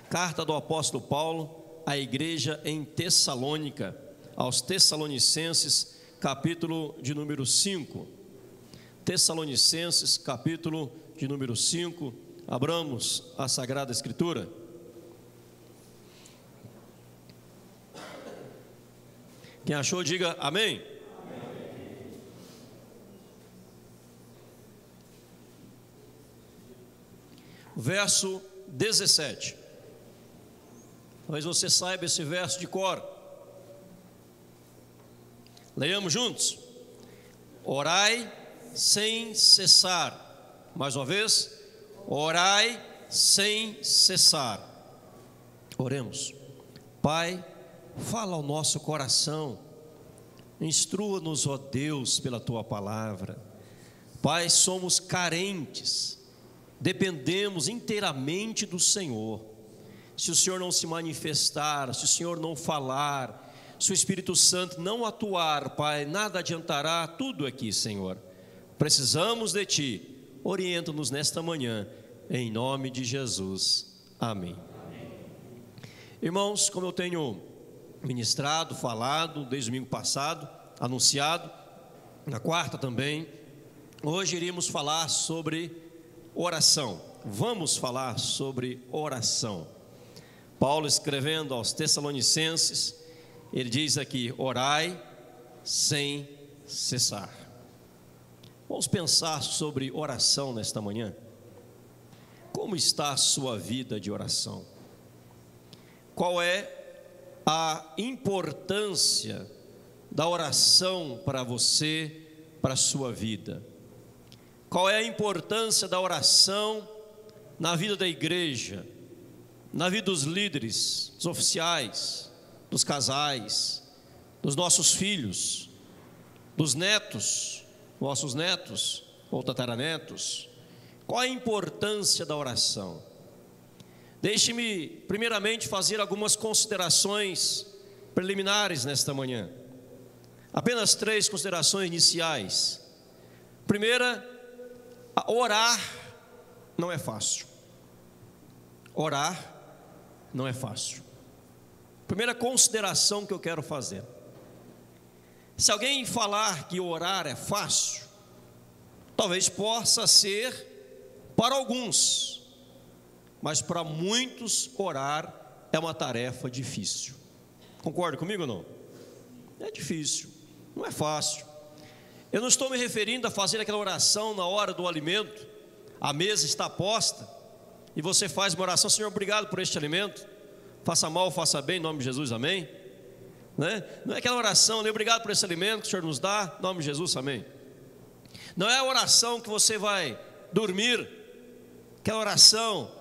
Carta do apóstolo Paulo à igreja em Tessalônica, aos Tessalonicenses, capítulo de número 5. Tessalonicenses, capítulo de número 5. Abramos a Sagrada Escritura. Quem achou, diga amém. Verso 17. Talvez você saiba esse verso de cor. Leiamos juntos. Orai sem cessar. Mais uma vez. Orai sem cessar. Oremos. Pai, fala ao nosso coração. Instrua-nos, ó Deus, pela Tua palavra. Pai, somos carentes. Dependemos inteiramente do Senhor. Se o Senhor não se manifestar, se o Senhor não falar, se o Espírito Santo não atuar, Pai, nada adiantará tudo aqui, Senhor. Precisamos de Ti. Orienta-nos nesta manhã, em nome de Jesus. Amém. Irmãos, como eu tenho ministrado, falado desde o domingo passado, anunciado, na quarta também, hoje iríamos falar sobre oração. Vamos falar sobre oração. Paulo escrevendo aos Tessalonicenses, ele diz aqui: orai sem cessar. Vamos pensar sobre oração nesta manhã. Como está a sua vida de oração? Qual é a importância da oração para você, para a sua vida? Qual é a importância da oração na vida da igreja, na vida dos líderes, dos oficiais, dos casais, dos nossos filhos, dos netos, nossos netos ou tataranetos? Qual a importância da oração? Deixe-me primeiramente fazer algumas considerações preliminares nesta manhã. Apenas 3 considerações iniciais. Primeira, orar não é fácil. Orar não é fácil. Primeira consideração que eu quero fazer: se alguém falar que orar é fácil, talvez possa ser para alguns, mas para muitos orar é uma tarefa difícil. Concorda comigo ou não? É difícil, não é fácil. Eu não estou me referindo a fazer aquela oração na hora do alimento, a mesa está posta e você faz uma oração: Senhor, obrigado por este alimento, faça mal, faça bem, em nome de Jesus, amém. Não é aquela oração, obrigado por esse alimento que o Senhor nos dá, em nome de Jesus, amém. Não é a oração que você vai dormir, aquela oração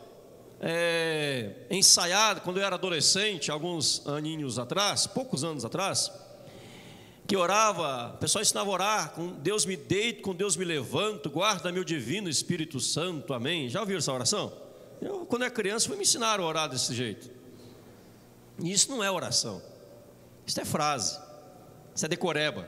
ensaiada quando eu era adolescente, alguns aninhos atrás, poucos anos atrás, que orava, o pessoal ensinava a orar: com Deus me deito, com Deus me levanto, guarda-me o divino Espírito Santo, amém. Já ouviram essa oração? Eu, quando era criança, me ensinaram a orar desse jeito. E isso não é oração, isso é frase, isso é decoreba.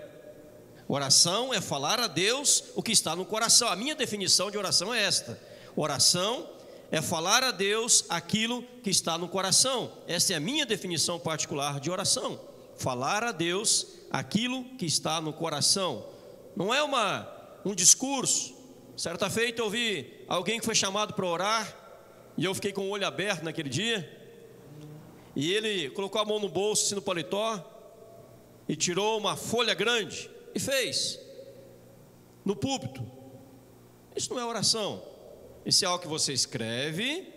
Oração é falar a Deus o que está no coração. A minha definição de oração é esta: oração é falar a Deus aquilo que está no coração. Essa é a minha definição particular de oração: falar a Deus aquilo que está no coração. Não é um discurso. Certa feita eu ouvi alguém que foi chamado para orar, e eu fiquei com o olho aberto naquele dia, e ele colocou a mão no bolso, assim, no paletó, e tirou uma folha grande, e fez. no púlpito. Isso não é oração. Isso é algo que você escreve,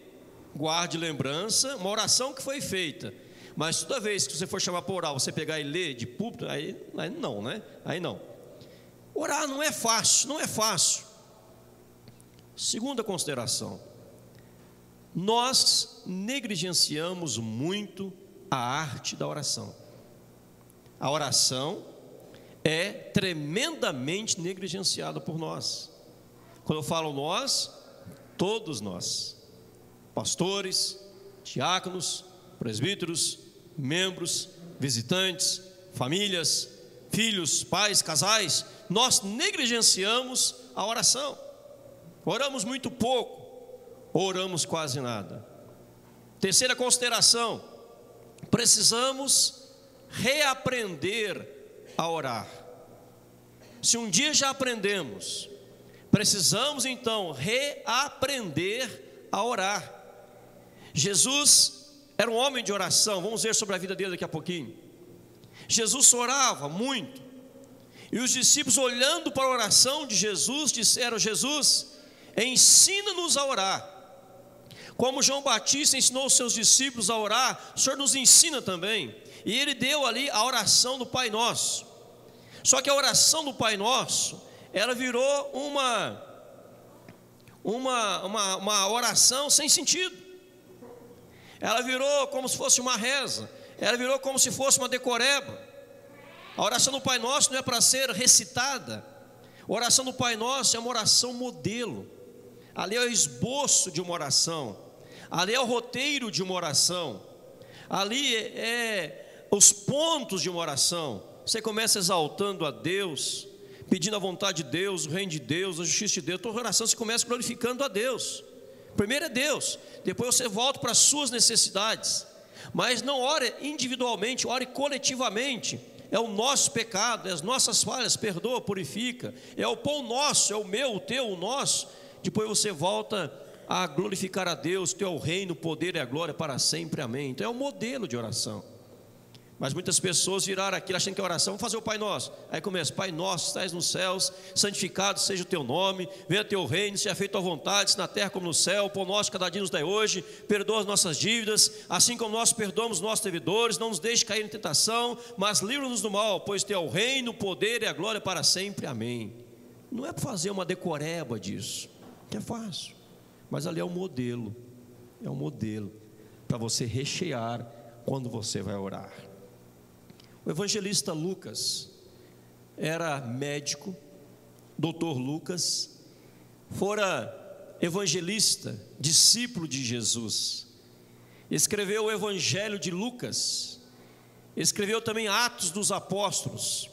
guarde lembrança, uma oração que foi feita. Mas toda vez que você for chamar para orar, você pegar e ler de púlpito, aí não, né? Aí não. Orar não é fácil, não é fácil. Segunda consideração: nós negligenciamos muito a arte da oração. A oração é tremendamente negligenciada por nós. Quando eu falo nós, todos nós, pastores, diáconos, presbíteros, membros, visitantes, famílias, filhos, pais, casais, nós negligenciamos a oração. Oramos muito pouco, oramos quase nada. Terceira consideração: precisamos reaprender a orar. Se um dia já aprendemos, precisamos então reaprender a orar. Jesus era um homem de oração, vamos ver sobre a vida dele daqui a pouquinho. Jesus orava muito, e os discípulos, olhando para a oração de Jesus, disseram: Jesus, ensina-nos a orar. Como João Batista ensinou os seus discípulos a orar, o Senhor nos ensina também. E ele deu ali a oração do Pai Nosso. Só que a oração do Pai Nosso, ela virou uma oração sem sentido. Ela virou como se fosse uma reza. Ela virou como se fosse uma decoreba. A oração do Pai Nosso não é para ser recitada. A oração do Pai Nosso é uma oração modelo. Ali é o esboço de uma oração. Ali é o roteiro de uma oração. Ali é os pontos de uma oração. Você começa exaltando a Deus, pedindo a vontade de Deus, o reino de Deus, a justiça de Deus. Toda oração você começa glorificando a Deus. Primeiro é Deus, depois você volta para as suas necessidades. Mas não ore individualmente, ore coletivamente. É o nosso pecado, é as nossas falhas, perdoa, purifica. É o pão nosso, é o meu, o teu, o nosso. Depois você volta a glorificar a Deus, teu é o reino, o poder e a glória para sempre, amém. Então é um modelo de oração. Mas muitas pessoas viraram aquilo achando que é oração. Vamos fazer o Pai Nosso. Aí começa: Pai Nosso, estás nos céus, santificado seja o teu nome, venha teu reino, seja feita a tua vontade, na terra como no céu. O pão nosso cada dia nos dai hoje, perdoa as nossas dívidas, assim como nós perdoamos os nossos devedores. Não nos deixe cair em tentação, mas livra-nos do mal, pois teu é o reino, o poder e a glória para sempre, amém. Não é para fazer uma decoreba disso, que é fácil, mas ali é um modelo para você rechear quando você vai orar. O evangelista Lucas era médico, doutor Lucas, fora evangelista, discípulo de Jesus, escreveu o evangelho de Lucas, escreveu também Atos dos Apóstolos.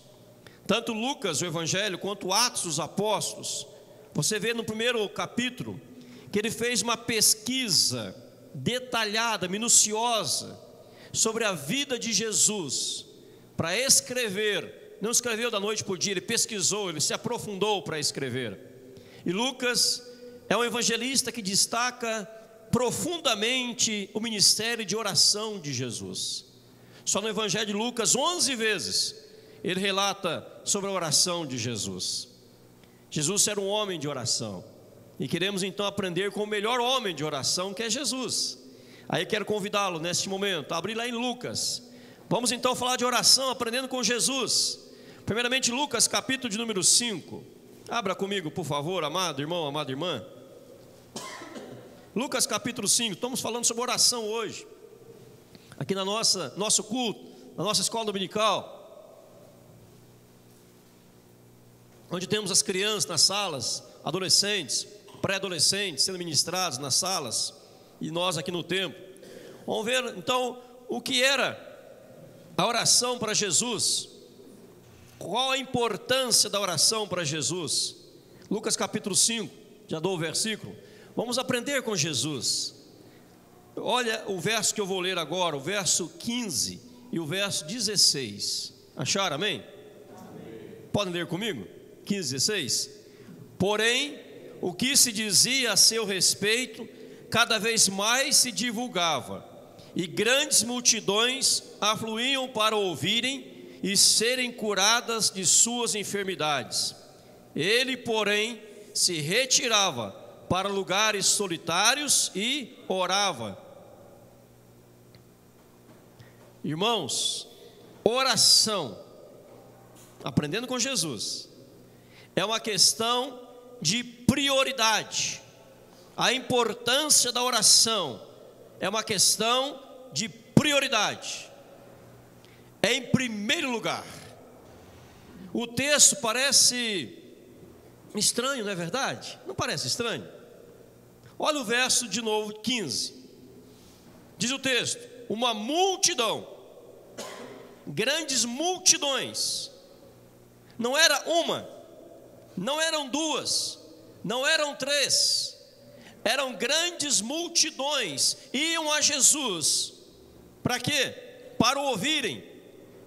Tanto Lucas, o evangelho, quanto Atos dos Apóstolos, você vê no primeiro capítulo, que ele fez uma pesquisa detalhada, minuciosa, sobre a vida de Jesus, para escrever. Não escreveu da noite para o dia, ele pesquisou, ele se aprofundou para escrever. E Lucas é um evangelista que destaca profundamente o ministério de oração de Jesus. Só no evangelho de Lucas, 11 vezes, ele relata sobre a oração de Jesus. Jesus era um homem de oração, e queremos então aprender com o melhor homem de oração, que é Jesus. Aí quero convidá-lo neste momento a abrir lá em Lucas. Vamos então falar de oração, aprendendo com Jesus. Primeiramente Lucas, capítulo de número 5. Abra comigo, por favor, amado irmão, amada irmã. Lucas capítulo 5, estamos falando sobre oração hoje, aqui na nosso culto, na nossa escola dominical, onde temos as crianças nas salas, adolescentes, pré-adolescentes sendo ministrados nas salas, e nós aqui no templo. Vamos ver então o que era a oração para Jesus. Qual a importância da oração para Jesus? Lucas capítulo 5, já dou o versículo. Vamos aprender com Jesus. Olha o verso que eu vou ler agora, o verso 15 e o verso 16. Acharam, amém? Amém. Podem ler comigo? 15 e 16. Porém, o que se dizia a seu respeito, cada vez mais se divulgava, e grandes multidões afluíam para ouvirem e serem curadas de suas enfermidades. Ele, porém, se retirava para lugares solitários e orava. Irmãos, oração, aprendendo com Jesus, é uma questão de prioridade. A importância da oração é uma questão de prioridade. É em primeiro lugar. O texto parece estranho, não é verdade? Não parece estranho? Olha o verso de novo, 15. Diz o texto: uma multidão, grandes multidões, não era uma, não eram duas, não eram três, eram grandes multidões, iam a Jesus, para quê? Para o ouvirem,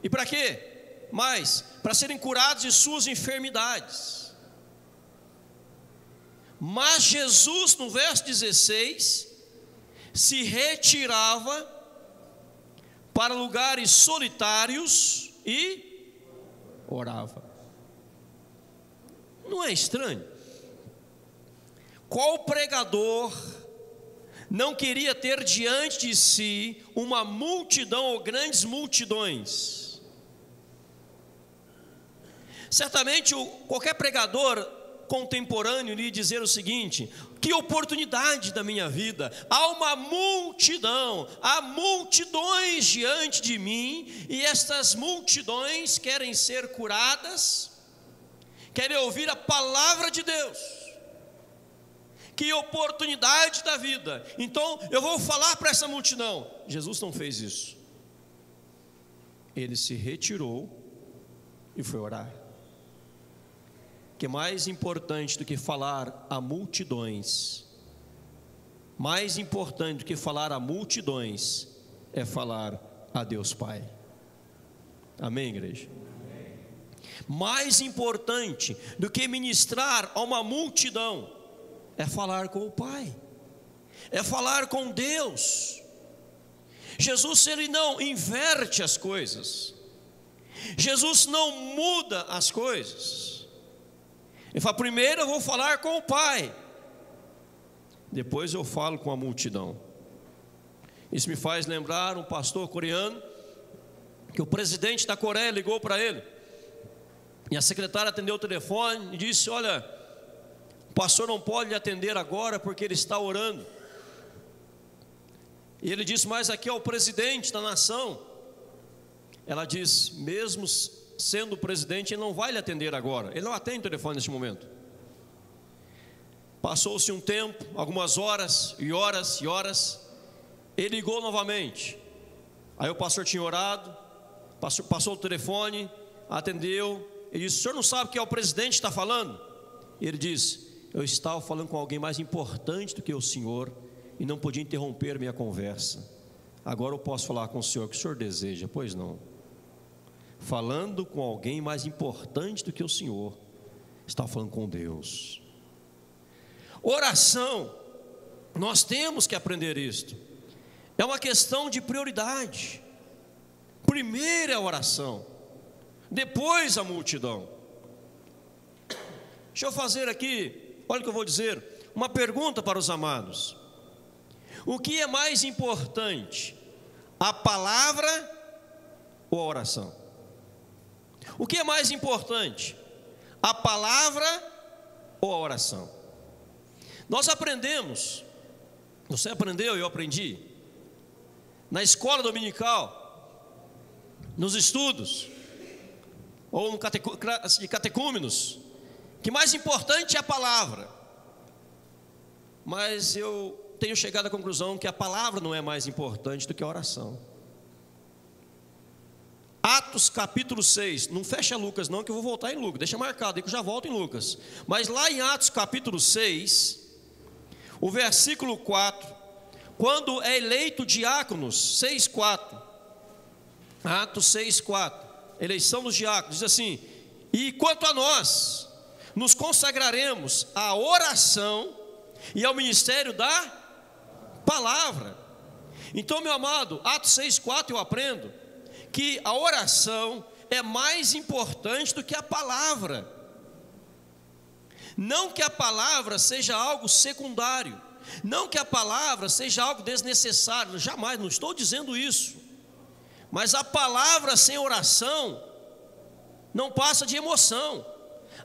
e para quê? Mais, para serem curados de suas enfermidades. Mas Jesus, no verso 16, se retirava para lugares solitários e orava. Não é estranho? Qual pregador não queria ter diante de si uma multidão ou grandes multidões? Certamente qualquer pregador contemporâneo iria dizer o seguinte: que oportunidade da minha vida, há uma multidão, há multidões diante de mim, e estas multidões querem ser curadas, querem ouvir a palavra de Deus. Que oportunidade da vida, então eu vou falar para essa multidão. Jesus não fez isso. Ele se retirou e foi orar. Que mais importante do que falar a multidões, mais importante do que falar a multidões, é falar a Deus Pai. Amém, igreja? Amém. Mais importante do que ministrar a uma multidão, é falar com o Pai, é falar com Deus. Jesus, ele não inverte as coisas, Jesus não muda as coisas. Ele fala: primeiro eu vou falar com o Pai, depois eu falo com a multidão. Isso me faz lembrar um pastor coreano, que o presidente da Coreia ligou para ele, e a secretária atendeu o telefone e disse: olha, o pastor não pode lhe atender agora porque ele está orando. E ele disse: mas aqui é o presidente da nação. Ela disse: mesmo sendo o presidente, ele não vai lhe atender agora, ele não atende o telefone neste momento. Passou-se um tempo, algumas horas e horas e horas, ele ligou novamente. Aí o pastor tinha orado, passou o telefone, atendeu. Ele disse: o senhor não sabe que é o presidente que está falando? E ele disse: eu estava falando com alguém mais importante do que o senhor e não podia interromper minha conversa. Agora eu posso falar com o senhor o que o senhor deseja. Pois não. Falando com alguém mais importante do que o senhor, está falando com Deus. Oração, nós temos que aprender isto. É uma questão de prioridade. Primeiro é a oração, depois a multidão. Deixa eu fazer aqui, olha o que eu vou dizer, uma pergunta para os amados. O que é mais importante, a palavra ou a oração? O que é mais importante, a palavra ou a oração? Nós aprendemos, você aprendeu, eu aprendi, na escola dominical, nos estudos, ou no catecúmenos, que mais importante é a palavra. Mas eu tenho chegado à conclusão que a palavra não é mais importante do que a oração. Atos capítulo 6, não fecha Lucas não, que eu vou voltar em Lucas, deixa marcado aí que eu já volto em Lucas. Mas lá em Atos capítulo 6, o versículo 4, quando é eleito diáconos, 6:4, Atos 6:4, eleição dos diáconos, diz assim: e quanto a nós, nos consagraremos à oração e ao ministério da palavra. Então, meu amado, Atos 6:4 eu aprendo que a oração é mais importante do que a palavra. Não que a palavra seja algo secundário, não que a palavra seja algo desnecessário, jamais, não estou dizendo isso. Mas a palavra sem oração não passa de emoção.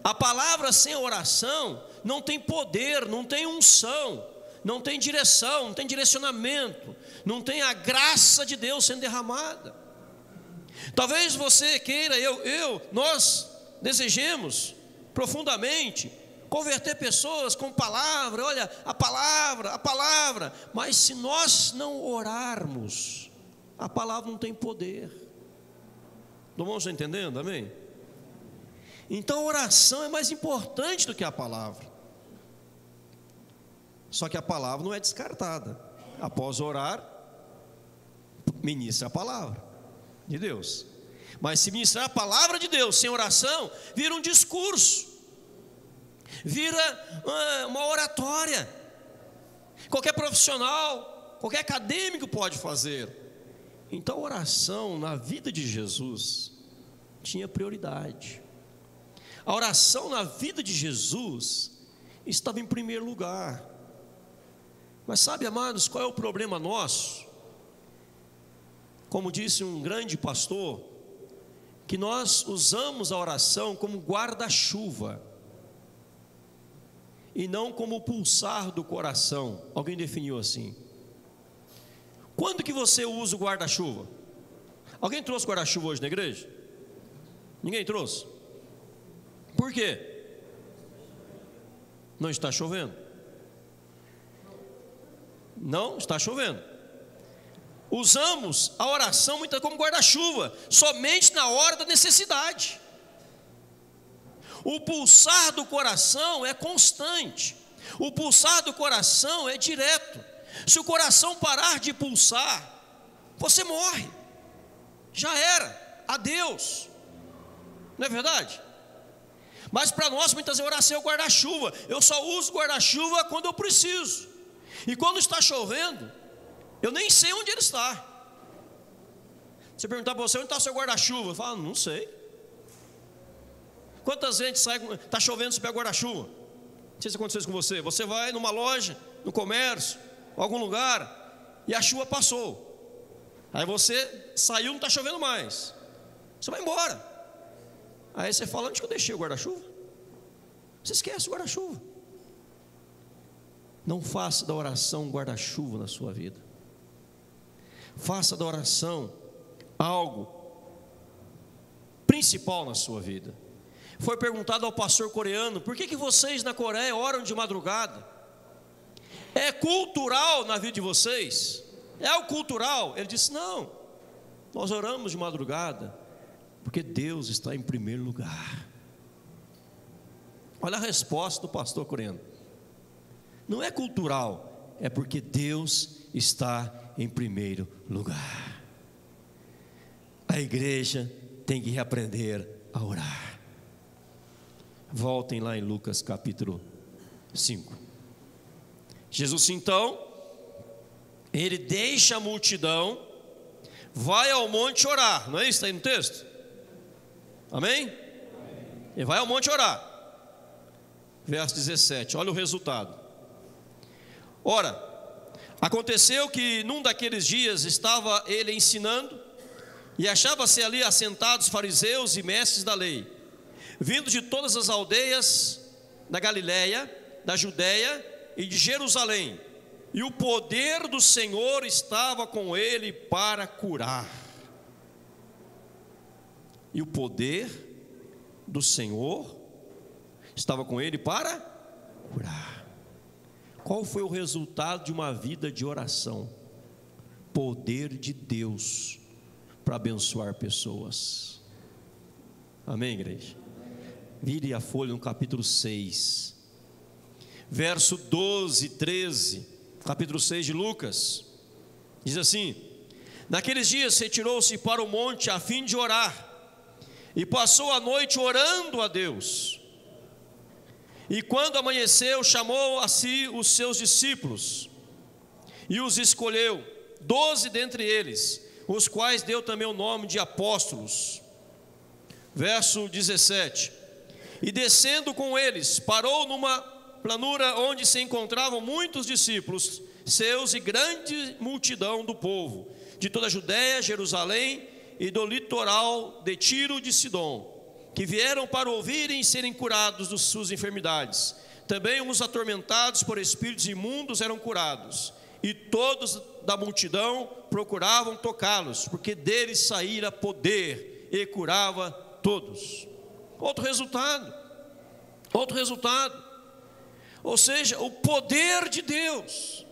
A palavra sem oração não tem poder, não tem unção, não tem direção, não tem direcionamento, não tem a graça de Deus sendo derramada. Talvez você queira, nós desejemos profundamente converter pessoas com palavra, olha, a palavra, mas se nós não orarmos, a palavra não tem poder. Não vamos entendendo, amém? Então a oração é mais importante do que a palavra. Só que a palavra não é descartada. Após orar, ministra a palavra de Deus. Mas se ministrar a palavra de Deus sem oração, vira um discurso, vira uma oratória. Qualquer profissional, qualquer acadêmico pode fazer. Então a oração na vida de Jesus tinha prioridade. A oração na vida de Jesus estava em primeiro lugar. Mas sabe, amados, qual é o problema nosso? Como disse um grande pastor, que nós usamos a oração como guarda-chuva e não como o pulsar do coração. Alguém definiu assim. Quando que você usa o guarda-chuva? Alguém trouxe guarda-chuva hoje na igreja? Ninguém trouxe? Por quê? Não está chovendo. Não está chovendo. Usamos a oração muitas como guarda-chuva, somente na hora da necessidade. O pulsar do coração é constante. O pulsar do coração é direto. Se o coração parar de pulsar, você morre. Já era. Adeus. Não é verdade? Mas para nós muitas vezes a oração é o guarda-chuva. Eu só uso guarda-chuva quando eu preciso. E quando está chovendo, eu nem sei onde ele está. Você perguntar para você, onde está o seu guarda-chuva? Eu falo, não sei. Quantas vezes está chovendo, você pega guarda-chuva? Não sei se aconteceu isso com você. Você vai numa loja, no comércio, em algum lugar, e a chuva passou. Aí você saiu, não está chovendo mais. Você vai embora. Aí você fala, onde que eu deixei o guarda-chuva? Você esquece o guarda-chuva. Não faça da oração um guarda-chuva na sua vida. Faça da oração algo principal na sua vida. Foi perguntado ao pastor coreano, por que vocês na Coreia oram de madrugada? É cultural na vida de vocês? É algo cultural? Ele disse, não, nós oramos de madrugada porque Deus está em primeiro lugar. Olha a resposta do pastor coreano. Não é cultural, é porque Deus está em primeiro lugar. A igreja tem que reaprender a orar. Voltem lá em Lucas capítulo 5. Jesus então, ele deixa a multidão, vai ao monte orar, não é isso? Está aí no texto? Amém? Ele vai ao monte orar. Verso 17, olha o resultado. Ora, aconteceu que num daqueles dias estava ele ensinando, e achava-se ali assentados fariseus e mestres da lei, vindo de todas as aldeias da Galiléia, da Judéia e de Jerusalém, e o poder do Senhor estava com ele para curar. E o poder do Senhor estava com ele para curar. Qual foi o resultado de uma vida de oração? Poder de Deus para abençoar pessoas. Amém, igreja? Vire a folha no capítulo 6, verso 12 e 13, capítulo 6 de Lucas. Diz assim: naqueles dias retirou-se para o monte a fim de orar, e passou a noite orando a Deus. E quando amanheceu, chamou a si os seus discípulos, e os escolheu, 12 dentre eles, os quais deu também o nome de apóstolos. Verso 17: e descendo com eles, parou numa planura onde se encontravam muitos discípulos seus e grande multidão do povo, de toda a Judéia, Jerusalém e do litoral de Tiro de Sidom, que vieram para ouvirem e serem curados de suas enfermidades. Também uns atormentados por espíritos imundos eram curados, e todos da multidão procuravam tocá-los, porque deles saíra poder e curava todos. Outro resultado, ou seja, o poder de Deus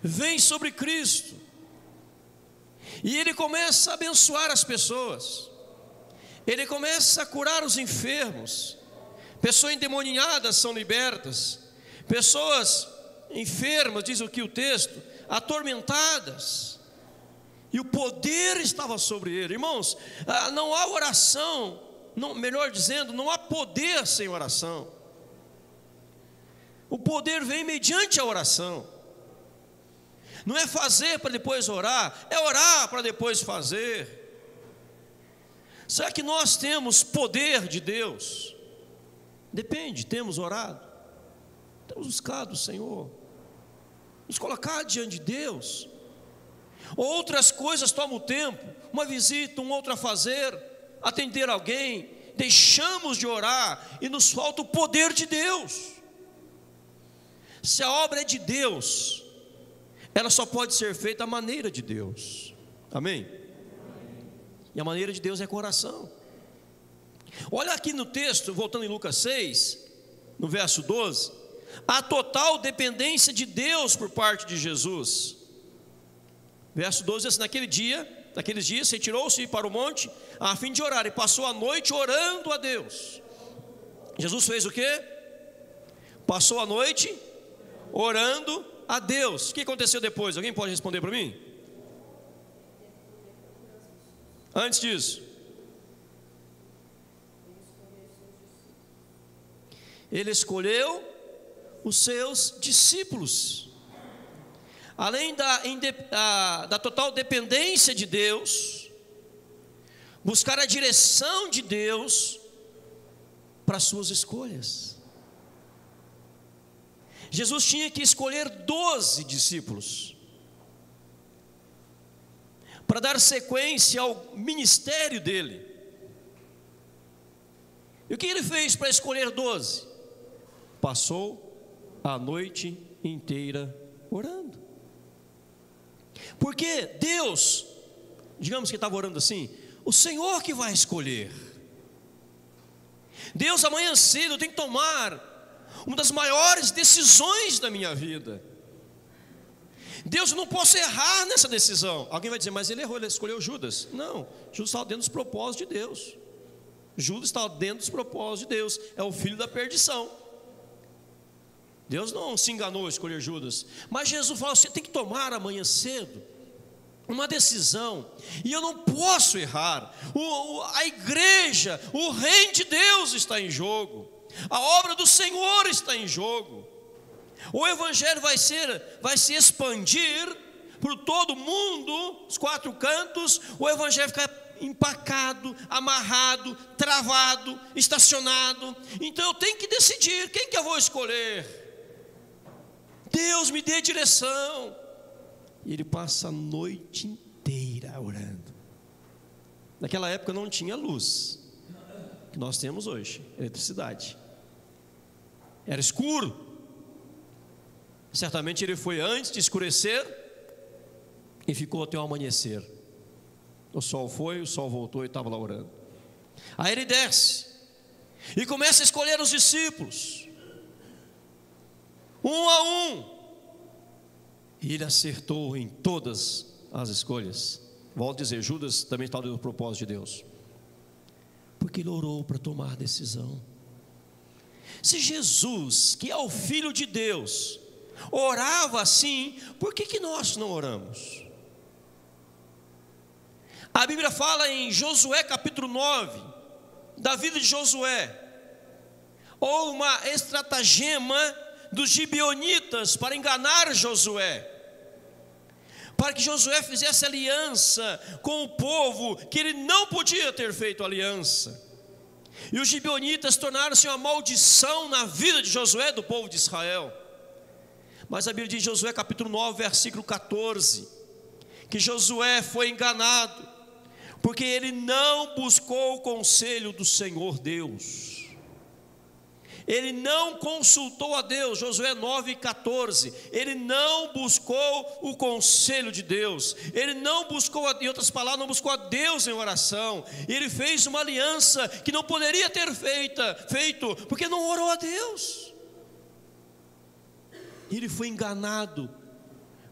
vem sobre Cristo, e Ele começa a abençoar as pessoas, Ele começa a curar os enfermos, pessoas endemoniadas são libertas, pessoas enfermas, diz aqui o texto, atormentadas, e o poder estava sobre ele. Irmãos, não há oração, melhor dizendo, não há poder sem oração. O poder vem mediante a oração. Não é fazer para depois orar, é orar para depois fazer. Será que nós temos poder de Deus? Depende, temos orado, temos buscado o Senhor, nos colocar diante de Deus. Outras coisas tomam tempo, uma visita, um outro a fazer, atender alguém, deixamos de orar e nos falta o poder de Deus. Se a obra é de Deus, ela só pode ser feita à maneira de Deus, amém? E a maneira de Deus é com oração. Olha aqui no texto, voltando em Lucas 6, no verso 12, a total dependência de Deus por parte de Jesus. Verso 12 diz assim: naqueles dias retirou-se para o monte a fim de orar, e passou a noite orando a Deus. Jesus fez o quê? Passou a noite orando a Deus. O que aconteceu depois? Alguém pode responder para mim? Antes disso, Ele escolheu os seus discípulos. Além da total dependência de Deus, buscar a direção de Deus para as suas escolhas. Jesus tinha que escolher 12 discípulos para dar sequência ao ministério dele. E o que ele fez para escolher 12? Passou a noite inteira orando. Porque Deus, digamos que estava orando assim, o Senhor que vai escolher. Deus, amanhã cedo eu tenho que tomar uma das maiores decisões da minha vida. Deus, eu não posso errar nessa decisão. Alguém vai dizer, mas ele errou, ele escolheu Judas. Não, Judas estava dentro dos propósitos de Deus. Judas estava dentro dos propósitos de Deus. É o filho da perdição. Deus não se enganou ao escolher Judas. Mas Jesus falou, você tem que tomar amanhã cedo uma decisão, e eu não posso errar. A igreja, o reino de Deus está em jogo, a obra do Senhor está em jogo. O evangelho vai se expandir por todo mundo, os 4 cantos. O evangelho fica empacado, amarrado, travado, estacionado. Então eu tenho que decidir quem que eu vou escolher. Deus me dê direção. E ele passa a noite inteira orando. Naquela época não tinha luz que nós temos hoje, eletricidade. Era escuro. Certamente ele foi antes de escurecer e ficou até o amanhecer. O sol foi, o sol voltou e estava lá orando. Aí ele desce e começa a escolher os discípulos, um a um. E ele acertou em todas as escolhas. Volto a dizer, Judas também estava dentro do propósito de Deus, porque ele orou para tomar decisão. Se Jesus, que é o Filho de Deus, orava assim, por que nós não oramos? A Bíblia fala em Josué capítulo 9, da vida de Josué, ou uma estratagema dos gibeonitas para enganar Josué, para que Josué fizesse aliança com o povo, que ele não podia ter feito aliança. E os gibeonitas tornaram-se uma maldição na vida de Josué, do povo de Israel. Mas a Bíblia diz em Josué capítulo 9, versículo 14, que Josué foi enganado, porque ele não buscou o conselho do Senhor Deus. Ele não consultou a Deus, Josué 9,14. Ele não buscou o conselho de Deus. Ele não buscou, em outras palavras, não buscou a Deus em oração. Ele fez uma aliança que não poderia ter feito, porque não orou a Deus. Ele foi enganado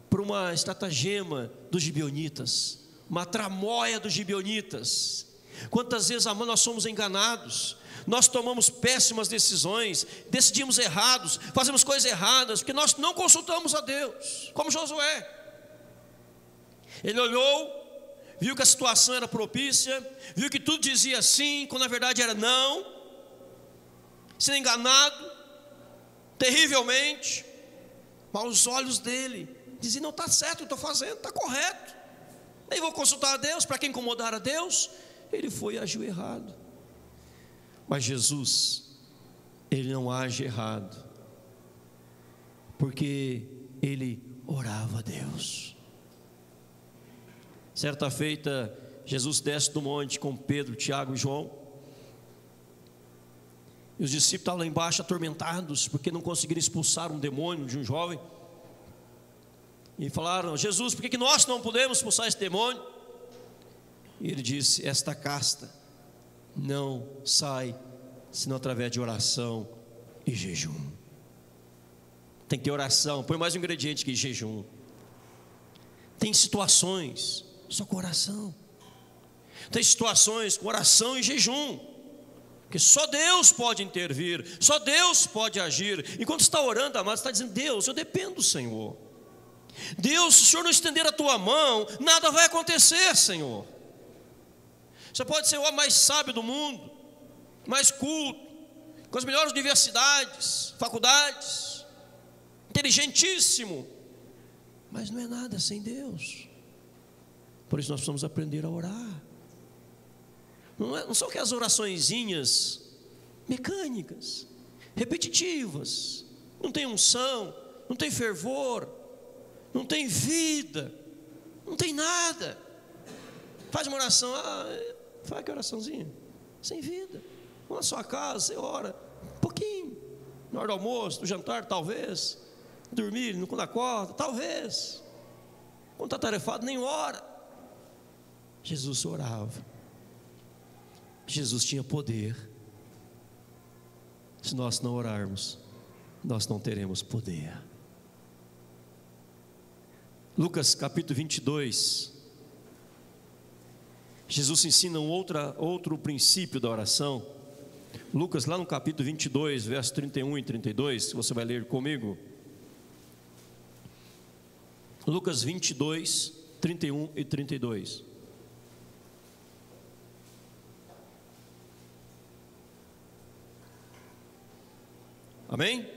por uma estratagema dos gibeonitas, uma tramóia dos gibeonitas. Quantas vezes, amado, nós somos enganados? Nós tomamos péssimas decisões, decidimos errados, fazemos coisas erradas, porque nós não consultamos a Deus, como Josué. Ele olhou, viu que a situação era propícia, viu que tudo dizia sim, quando na verdade era não, sendo enganado, terrivelmente, aos olhos dele, dizia: não, está certo, eu estou fazendo, está correto, nem vou consultar a Deus, para que incomodar a Deus? Ele foi e agiu errado. Mas Jesus, ele não age errado, porque ele orava a Deus. Certa feita, Jesus desce do monte com Pedro, Tiago e João, e os discípulos estavam lá embaixo atormentados, porque não conseguiram expulsar um demônio de um jovem, e falaram: Jesus, por que nós não podemos expulsar esse demônio? E ele disse: esta casta não sai senão através de oração e jejum. Tem que ter oração, põe mais um ingrediente que jejum. Tem situações só com oração, tem situações com oração e jejum, porque só Deus pode intervir, só Deus pode agir. Enquanto está orando, amado, está dizendo: Deus, eu dependo do Senhor. Deus, se o Senhor não estender a tua mão, nada vai acontecer, Senhor. Você pode ser o homem mais sábio do mundo, mais culto, com as melhores universidades, faculdades, inteligentíssimo, mas não é nada sem Deus. Por isso nós precisamos aprender a orar. Não são aquelas oraçõezinhas mecânicas, repetitivas, não tem unção, não tem fervor, não tem vida, não tem nada. Faz uma oração, faz que oraçãozinha, sem vida. Na sua casa, você ora um pouquinho, na hora do almoço, do jantar, talvez, dormir, quando acorda, talvez, quando está tarefado, nem ora. Jesus orava, Jesus tinha poder. Se nós não orarmos, nós não teremos poder. Lucas capítulo 22, Jesus ensina outro princípio da oração. Lucas, lá no capítulo 22, versos 31 e 32, você vai ler comigo. Lucas 22, 31 e 32. Amém?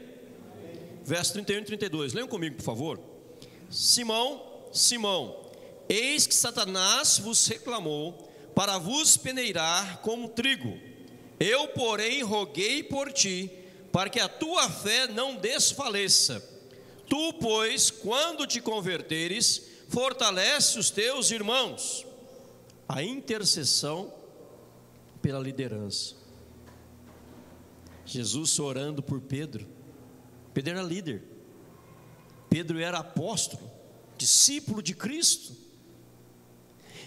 Versos 31 e 32, leiam comigo, por favor. Simão, Simão, eis que Satanás vos reclamou para vos peneirar como trigo. Eu, porém, roguei por ti, para que a tua fé não desfaleça. Tu, pois, quando te converteres, fortalece os teus irmãos. A intercessão pela liderança. Jesus orando por Pedro. Pedro era líder. Pedro era apóstolo, discípulo de Cristo.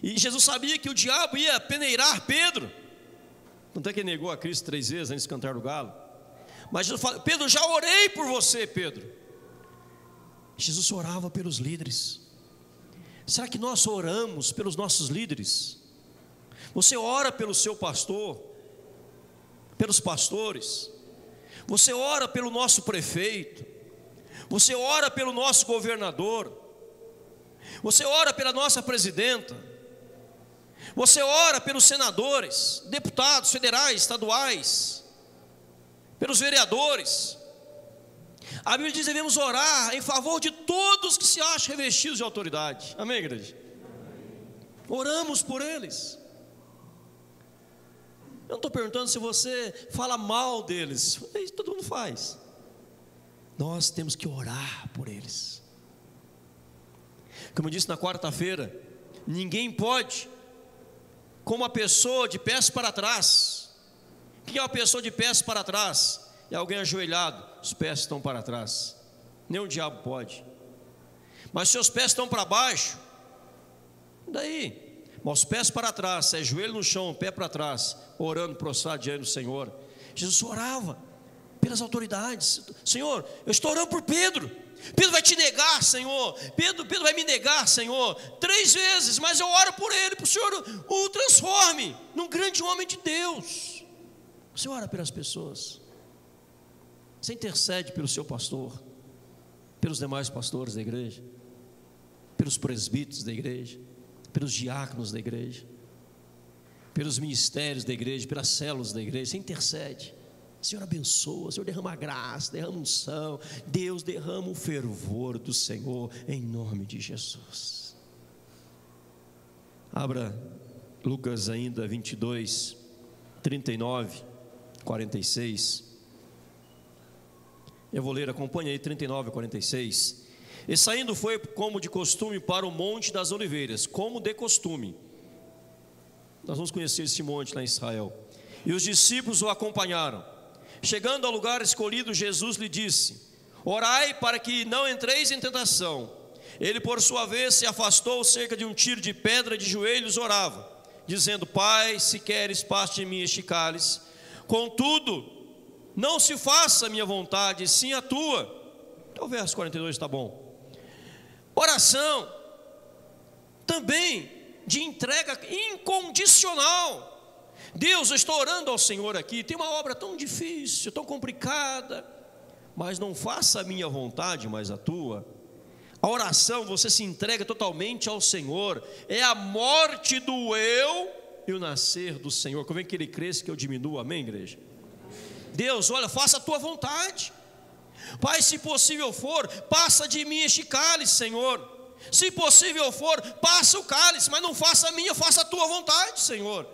E Jesus sabia que o diabo ia peneirar Pedro. Tanto é que ele negou a Cristo 3 vezes antes de cantar o galo. Mas Jesus falou: Pedro, já orei por você, Pedro. Jesus orava pelos líderes. Será que nós oramos pelos nossos líderes? Você ora pelo seu pastor, pelos pastores. Você ora pelo nosso prefeito. Você ora pelo nosso governador. Você ora pela nossa presidenta. Você ora pelos senadores, deputados federais, estaduais, pelos vereadores. A Bíblia diz que devemos orar em favor de todos que se acham revestidos de autoridade. Amém, igreja? Oramos por eles. Eu não estou perguntando se você fala mal deles, isso todo mundo faz. Nós temos que orar por eles. Como eu disse na quarta-feira, ninguém pode, como uma pessoa de pés para trás. O que é uma pessoa de pés para trás? É alguém ajoelhado, os pés estão para trás. Nem o diabo pode. Mas seus pés estão para baixo, daí? Mas os pés para trás, é joelho no chão, pé para trás, orando, prostrado diante do Senhor. Jesus orava pelas autoridades. Senhor, eu estou orando por Pedro. Pedro vai te negar, Senhor. Pedro vai me negar, Senhor, 3 vezes, mas eu oro por ele, para o Senhor o transforme num grande homem de Deus. Você ora pelas pessoas. Você intercede pelo seu pastor, pelos demais pastores da igreja, pelos presbíteros da igreja, pelos diáconos da igreja, pelos ministérios da igreja, pelas células da igreja. Você intercede. O Senhor abençoa, o Senhor derrama a graça, derrama unção. Deus derrama o fervor do Senhor, em nome de Jesus. Abra Lucas ainda 22, 39, 46. Eu vou ler, acompanha aí, 39 a 46. E saindo foi como de costume para o Monte das Oliveiras, como de costume. Nós vamos conhecer esse monte lá em Israel. E os discípulos o acompanharam. Chegando ao lugar escolhido, Jesus lhe disse: orai para que não entreis em tentação. Ele, por sua vez, se afastou cerca de um tiro de pedra, de joelhos orava, dizendo: Pai, se queres, passe de mim este cálice. Contudo, não se faça a minha vontade, sim a tua. Então o verso 42 está bom. Oração também de entrega incondicional. Deus, eu estou orando ao Senhor aqui, tem uma obra tão difícil, tão complicada, mas não faça a minha vontade, mas a tua. A oração, você se entrega totalmente ao Senhor, é a morte do eu e o nascer do Senhor. Convém que Ele cresça, que eu diminua, amém, igreja? Deus, olha, faça a tua vontade. Pai, se possível for, passa de mim este cálice, Senhor. Se possível for, passa o cálice, mas não faça a minha, faça a tua vontade, Senhor,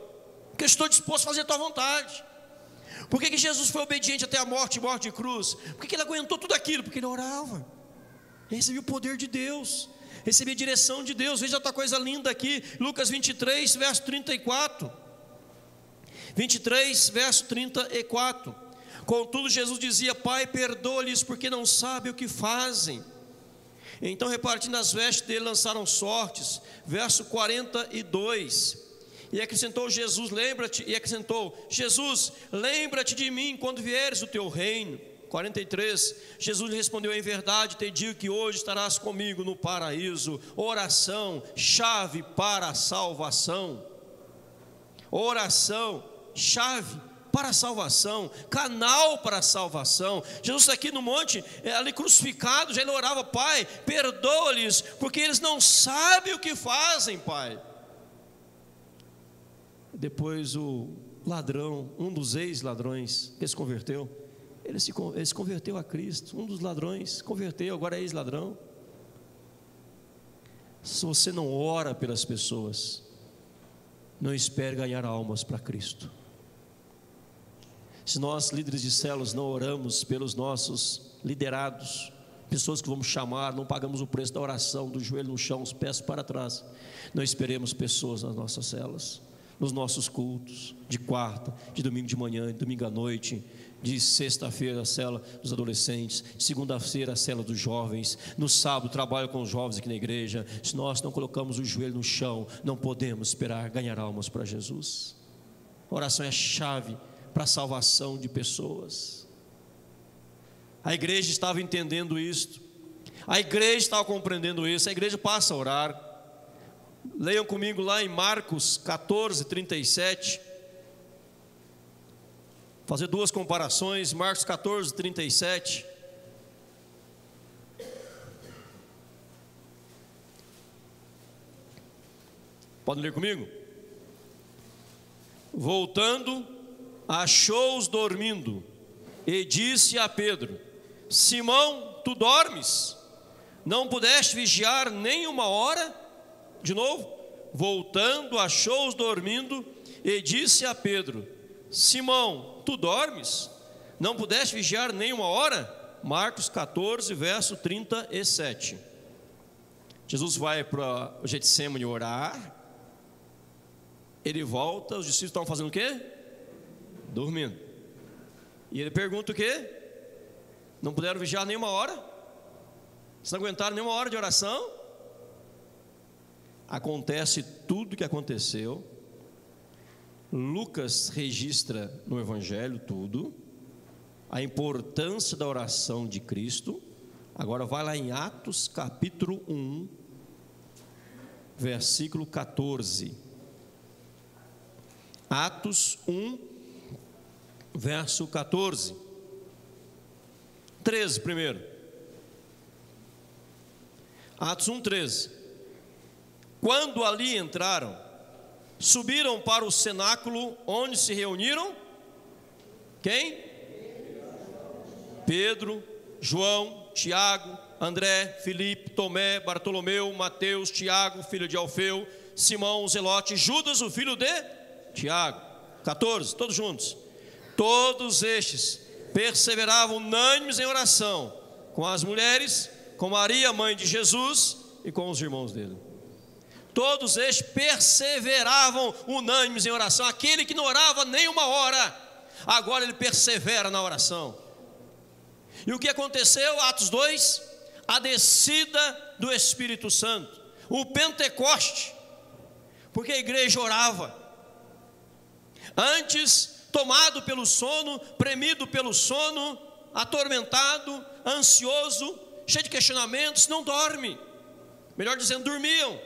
porque eu estou disposto a fazer a tua vontade. Por que Jesus foi obediente até a morte de cruz? Por que Ele aguentou tudo aquilo? Porque Ele orava, Ele recebia o poder de Deus, recebia a direção de Deus. Veja outra coisa linda aqui, Lucas 23, verso 34. 23, verso 34. Contudo, Jesus dizia: Pai, perdoa-lhes, porque não sabem o que fazem. Então, repartindo as vestes dele, lançaram sortes. Verso 42. E acrescentou Jesus: Jesus, lembra-te de mim quando vieres o teu reino. 43. Jesus lhe respondeu: em verdade te digo que hoje estarás comigo no paraíso. Oração, chave para a salvação. Oração, chave para a salvação, canal para a salvação. Jesus está aqui no monte, ali crucificado, já ele orava: Pai, perdoa-lhes, porque eles não sabem o que fazem, Pai. Depois o ladrão, um dos ex-ladrões que se converteu, ele se converteu a Cristo. Um dos ladrões se converteu, agora é ex-ladrão. Se você não ora pelas pessoas, não espere ganhar almas para Cristo. Se nós, líderes de células, não oramos pelos nossos liderados, pessoas que vamos chamar, não pagamos o preço da oração, do joelho no chão, os pés para trás, não esperemos pessoas nas nossas células, nos nossos cultos, de quarta, de domingo de manhã, de domingo à noite, de sexta-feira a célula dos adolescentes, de segunda-feira a célula dos jovens, no sábado trabalho com os jovens aqui na igreja. Se nós não colocamos o joelho no chão, não podemos esperar ganhar almas para Jesus. A oração é a chave para a salvação de pessoas. A igreja estava entendendo isto, a igreja estava compreendendo isso, a igreja passa a orar. Leiam comigo lá em Marcos 14, 37. Fazer duas comparações, Marcos 14, 37. Podem ler comigo? Voltando, achou-os dormindo e disse a Pedro: Simão, tu dormes? Não pudeste vigiar nem uma hora? De novo, voltando, achou-os dormindo e disse a Pedro: Simão, tu dormes? Não pudeste vigiar nem uma hora? Marcos 14, verso 37. Jesus vai para o Getsêmani orar. Ele volta, os discípulos estavam fazendo o quê? Dormindo. E ele pergunta o quê? Não puderam vigiar nenhuma hora? Vocês não aguentaram nenhuma hora de oração? Acontece tudo o que aconteceu. Lucas registra no Evangelho tudo, a importância da oração de Cristo. Agora vai lá em Atos capítulo 1, versículo 14. Atos 1, verso 14. 13 primeiro. Atos 1, 13. Quando ali entraram, subiram para o cenáculo onde se reuniram. Quem? Pedro, João, Tiago, André, Filipe, Tomé, Bartolomeu, Mateus, Tiago, filho de Alfeu, Simão, o Zelote, Judas, o filho de Tiago. 14, todos juntos. Todos estes perseveravam unânimes em oração com as mulheres, com Maria, mãe de Jesus, e com os irmãos dele. Todos estes perseveravam unânimes em oração. Aquele que não orava nem uma hora, agora ele persevera na oração. E o que aconteceu? Atos 2, a descida do Espírito Santo, o Pentecoste, porque a igreja orava. Antes, tomado pelo sono, premido pelo sono, atormentado, ansioso, cheio de questionamentos, não dorme. Melhor dizendo, dormiam.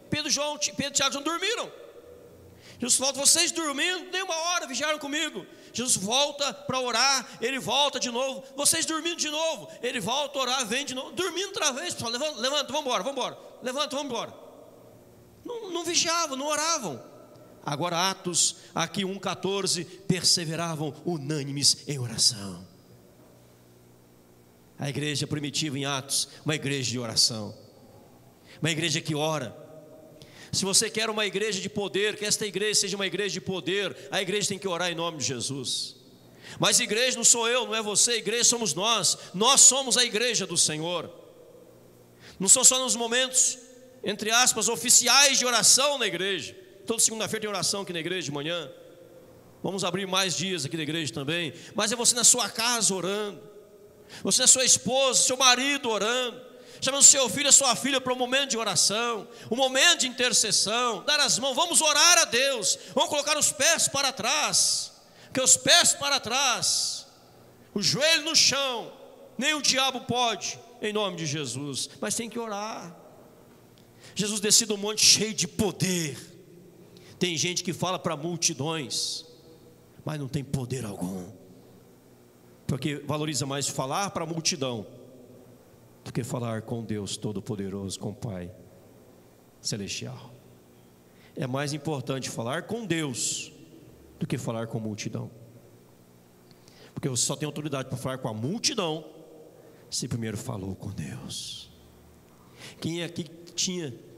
Pedro, Tiago e João dormiram. Jesus volta, vocês dormindo, nem uma hora vigiaram comigo. Jesus volta para orar, ele volta de novo. Vocês dormindo de novo, ele volta a orar, vem de novo. Dormindo outra vez, pessoal, levanta, vamos embora. Levanta, vamos embora. Não vigiavam, não oravam. Agora Atos, aqui 1,14, perseveravam unânimes em oração. A igreja primitiva em Atos, uma igreja de oração, uma igreja que ora. Se você quer uma igreja de poder, que esta igreja seja uma igreja de poder, a igreja tem que orar em nome de Jesus. Mas igreja não sou eu, não é você, igreja somos nós somos a igreja do Senhor. Não são só nos momentos, entre aspas, oficiais de oração na igreja. Toda segunda-feira tem oração aqui na igreja de manhã. Vamos abrir mais dias aqui na igreja também. Mas é você na sua casa orando, você na sua esposa, seu marido orando, chamando seu filho, a sua filha para um momento de oração, um momento de intercessão, dar as mãos, vamos orar a Deus, vamos colocar os pés para trás, porque os pés para trás, o joelho no chão, nem o diabo pode, em nome de Jesus, mas tem que orar. Jesus desceu do monte cheio de poder. Tem gente que fala para multidões, mas não tem poder algum, porque valoriza mais falar para a multidão do que falar com Deus Todo-Poderoso, com o Pai Celestial. É mais importante falar com Deus do que falar com a multidão, porque você só tem autoridade para falar com a multidão se primeiro falou com Deus. Quem aqui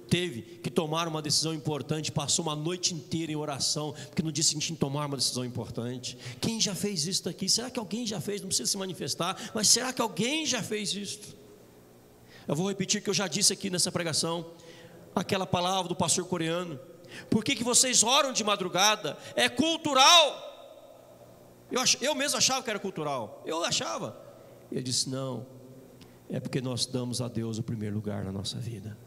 teve que tomar uma decisão importante, passou uma noite inteira em oração, porque no dia seguinte tinha que tomar uma decisão importante? Quem já fez isso aqui? Será que alguém já fez? Não precisa se manifestar, mas será que alguém já fez isso? Eu vou repetir o que eu já disse aqui nessa pregação, aquela palavra do pastor coreano. Por que vocês oram de madrugada? É cultural. Eu mesmo achava que era cultural. Eu achava. Ele disse, não, é porque nós damos a Deus o primeiro lugar na nossa vida.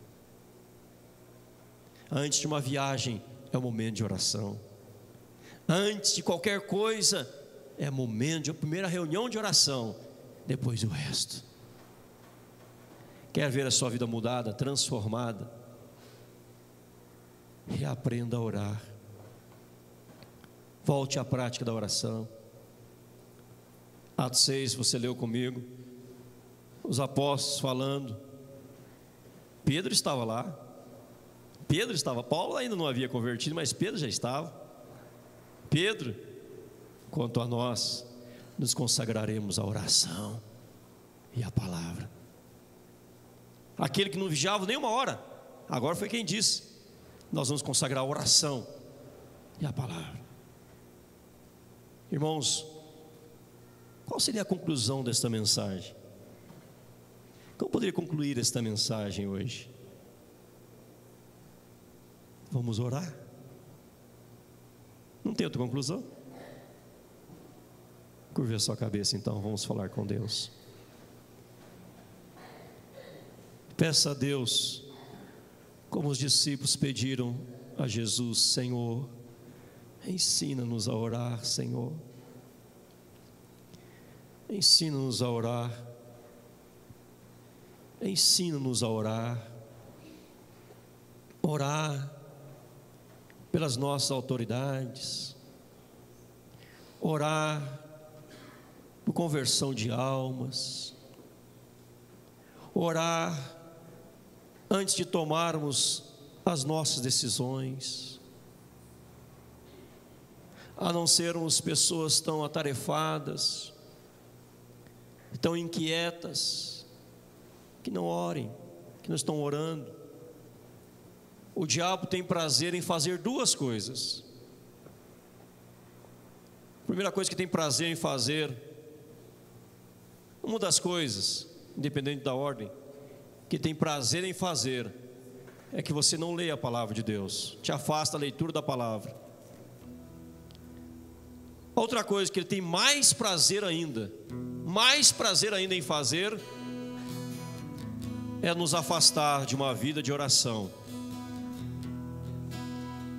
Antes de uma viagem é um momento de oração. Antes de qualquer coisa é momento de a primeira reunião de oração, depois o resto. Quer ver a sua vida mudada, transformada? Reaprenda a orar. Volte à prática da oração. Atos 6, você leu comigo, os apóstolos falando. Pedro estava lá. Paulo ainda não havia convertido, mas Pedro já estava. Pedro, quanto a nós, nos consagraremos à oração e à palavra. Aquele que não vigiava nem uma hora, agora foi quem disse, nós vamos consagrar a oração e a palavra. Irmãos, qual seria a conclusão desta mensagem? Como poderia concluir esta mensagem hoje? Vamos orar? Não tem outra conclusão? Curve a sua cabeça então, vamos falar com Deus. Peça a Deus, como os discípulos pediram a Jesus: Senhor, ensina-nos a orar, Senhor. Ensina-nos a orar. Ensina-nos a orar. Orar pelas nossas autoridades. Orar por conversão de almas. Orar antes de tomarmos as nossas decisões. A não sermos pessoas tão atarefadas, tão inquietas, que não orem, que não estão orando. O diabo tem prazer em fazer duas coisas. A primeira coisa que tem prazer em fazer, uma das coisas, independente da ordem, que tem prazer em fazer, é que você não leia a palavra de Deus, te afasta a leitura da palavra. Outra coisa que ele tem mais prazer ainda em fazer, é nos afastar de uma vida de oração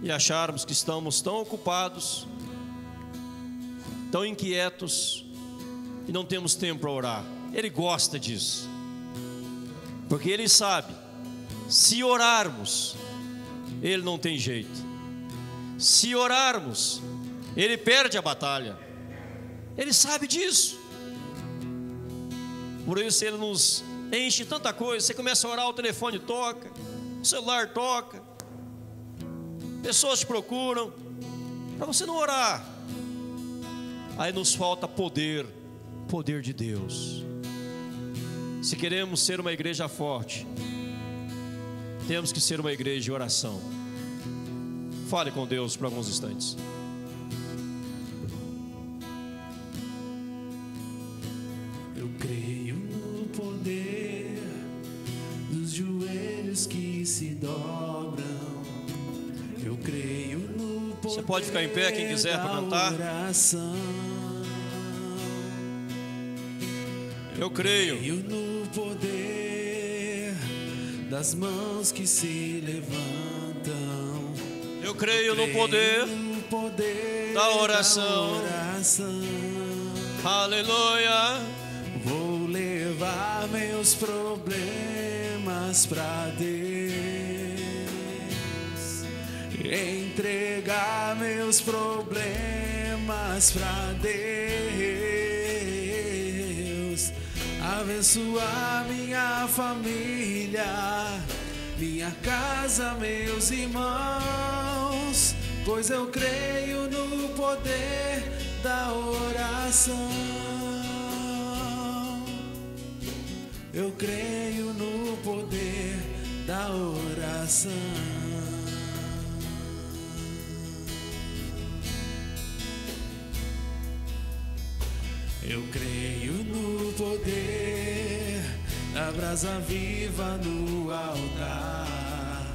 e acharmos que estamos tão ocupados, tão inquietos e não temos tempo para orar. Ele gosta disso, porque ele sabe, se orarmos, ele não tem jeito. Se orarmos, ele perde a batalha. Ele sabe disso. Por isso ele nos enche tanta coisa. Você começa a orar, o telefone toca, o celular toca, pessoas te procuram para você não orar. Aí nos falta poder de Deus. Se queremos ser uma igreja forte, temos que ser uma igreja de oração. Fale com Deus por alguns instantes. Eu creio no poder dos joelhos que se dobram. Eu creio no poder. Você pode ficar em pé, quem quiser, para cantar. Eu creio no poder das mãos que se levantam. Eu creio no poder da oração. Aleluia. Vou levar meus problemas para Deus, entregar meus problemas para Deus, abençoar minha família, minha casa, meus irmãos, pois eu creio no poder da oração. Eu creio no poder da oração. Eu creio no poder da brasa viva no altar,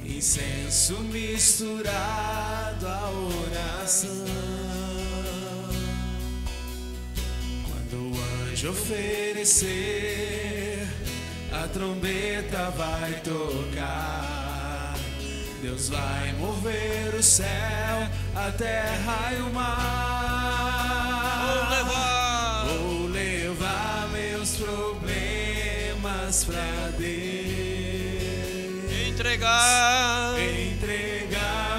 incenso misturado à oração. Quando o anjo oferecer, a trombeta vai tocar. Deus vai mover o céu, a terra e o mar. Vou levar meus problemas pra Deus. Entregar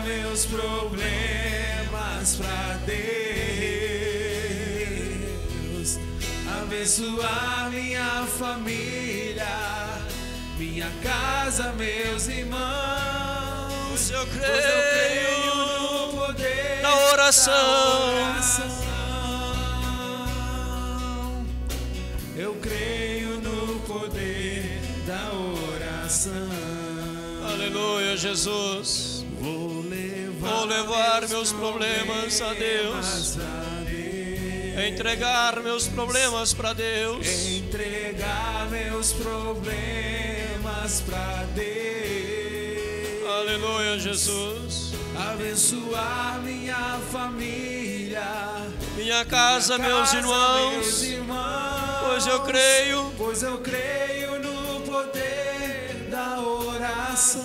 meus problemas pra Deus. Abençoar minha família, minha casa, meus irmãos. Eu creio no poder da oração. Eu creio no poder da oração. Aleluia, Jesus. Vou levar meus problemas a Deus. Entregar meus problemas para Deus. Entregar meus problemas para Deus. Aleluia, Jesus. Abençoar minha família, Minha casa, meus irmãos. Pois eu creio no poder da oração.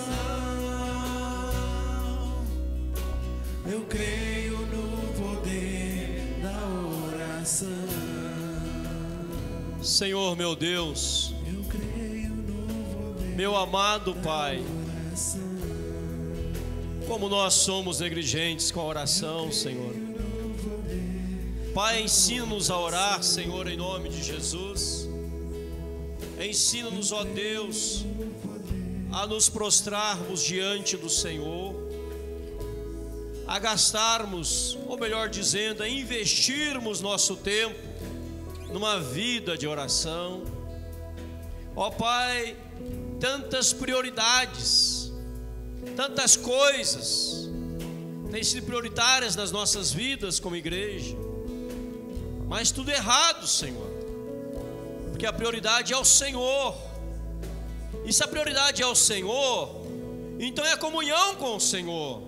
Eu creio no poder da oração. Senhor, meu Deus, Eu creio no poder meu amado Pai, da oração. como nós somos negligentes com a oração, Senhor. Pai, ensina-nos a orar, Senhor, em nome de Jesus. Ensina-nos, ó Deus, a nos prostrarmos diante do Senhor, a gastarmos, ou melhor dizendo, a investirmos nosso tempo numa vida de oração. Ó Pai, tantas prioridades, tantas coisas têm sido prioritárias nas nossas vidas como igreja, mas tudo errado, Senhor, porque a prioridade é o Senhor. E se a prioridade é o Senhor, então é a comunhão com o Senhor.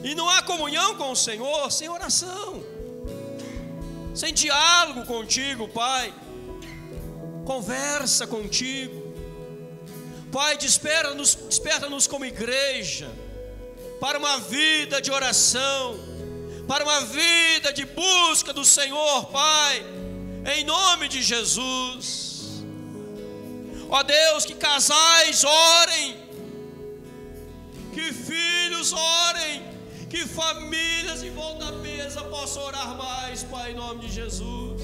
E não há comunhão com o Senhor sem oração, sem diálogo contigo, Pai. Conversa contigo, Pai. Desperta-nos como igreja para uma vida de oração, para uma vida de busca do Senhor, Pai, em nome de Jesus. Ó Deus, que casais orem, que filhos orem, que famílias em volta da mesa possam orar mais, Pai, em nome de Jesus.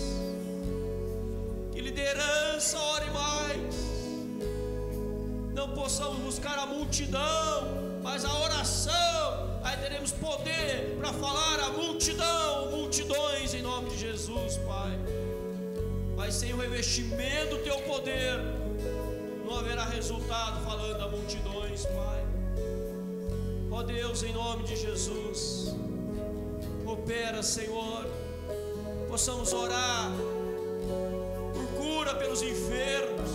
Que liderança ore mais. Não possamos buscar a multidão, mas a oração. Aí teremos poder para falar a multidão, multidões em nome de Jesus, Pai. Mas sem o revestimento do Teu poder, não haverá resultado falando a multidões, Pai. Ó Deus, em nome de Jesus, opera, Senhor. Possamos orar por cura pelos enfermos.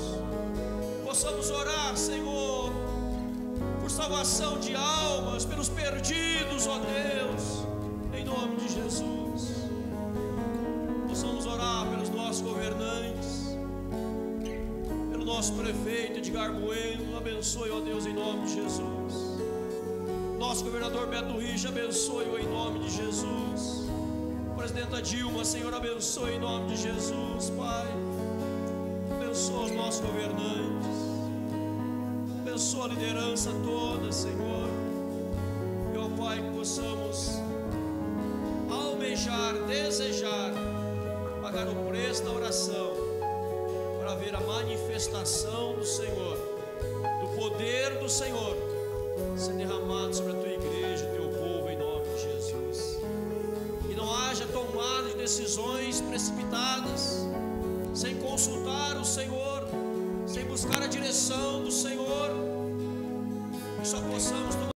Possamos orar, Senhor, por salvação de almas, pelos perdidos, ó Deus, em nome de Jesus. Possamos orar pelos nossos governantes, pelo nosso prefeito Edgar Bueno. Abençoe, ó Deus, em nome de Jesus. Nosso governador Beto Richa, abençoe-o em nome de Jesus. Presidenta Dilma, Senhor, abençoe em nome de Jesus, Pai. Abençoa os nossos governantes, abençoa a liderança toda, Senhor. E, ó Pai, que possamos almejar, desejar, pagar o preço da oração, para ver a manifestação do Senhor, do poder do Senhor ser derramado sobre a Tua igreja, Teu povo, em nome de Jesus. Que não haja tomada de decisões precipitadas, sem consultar o Senhor, sem buscar a direção do Senhor. Que só possamos tomar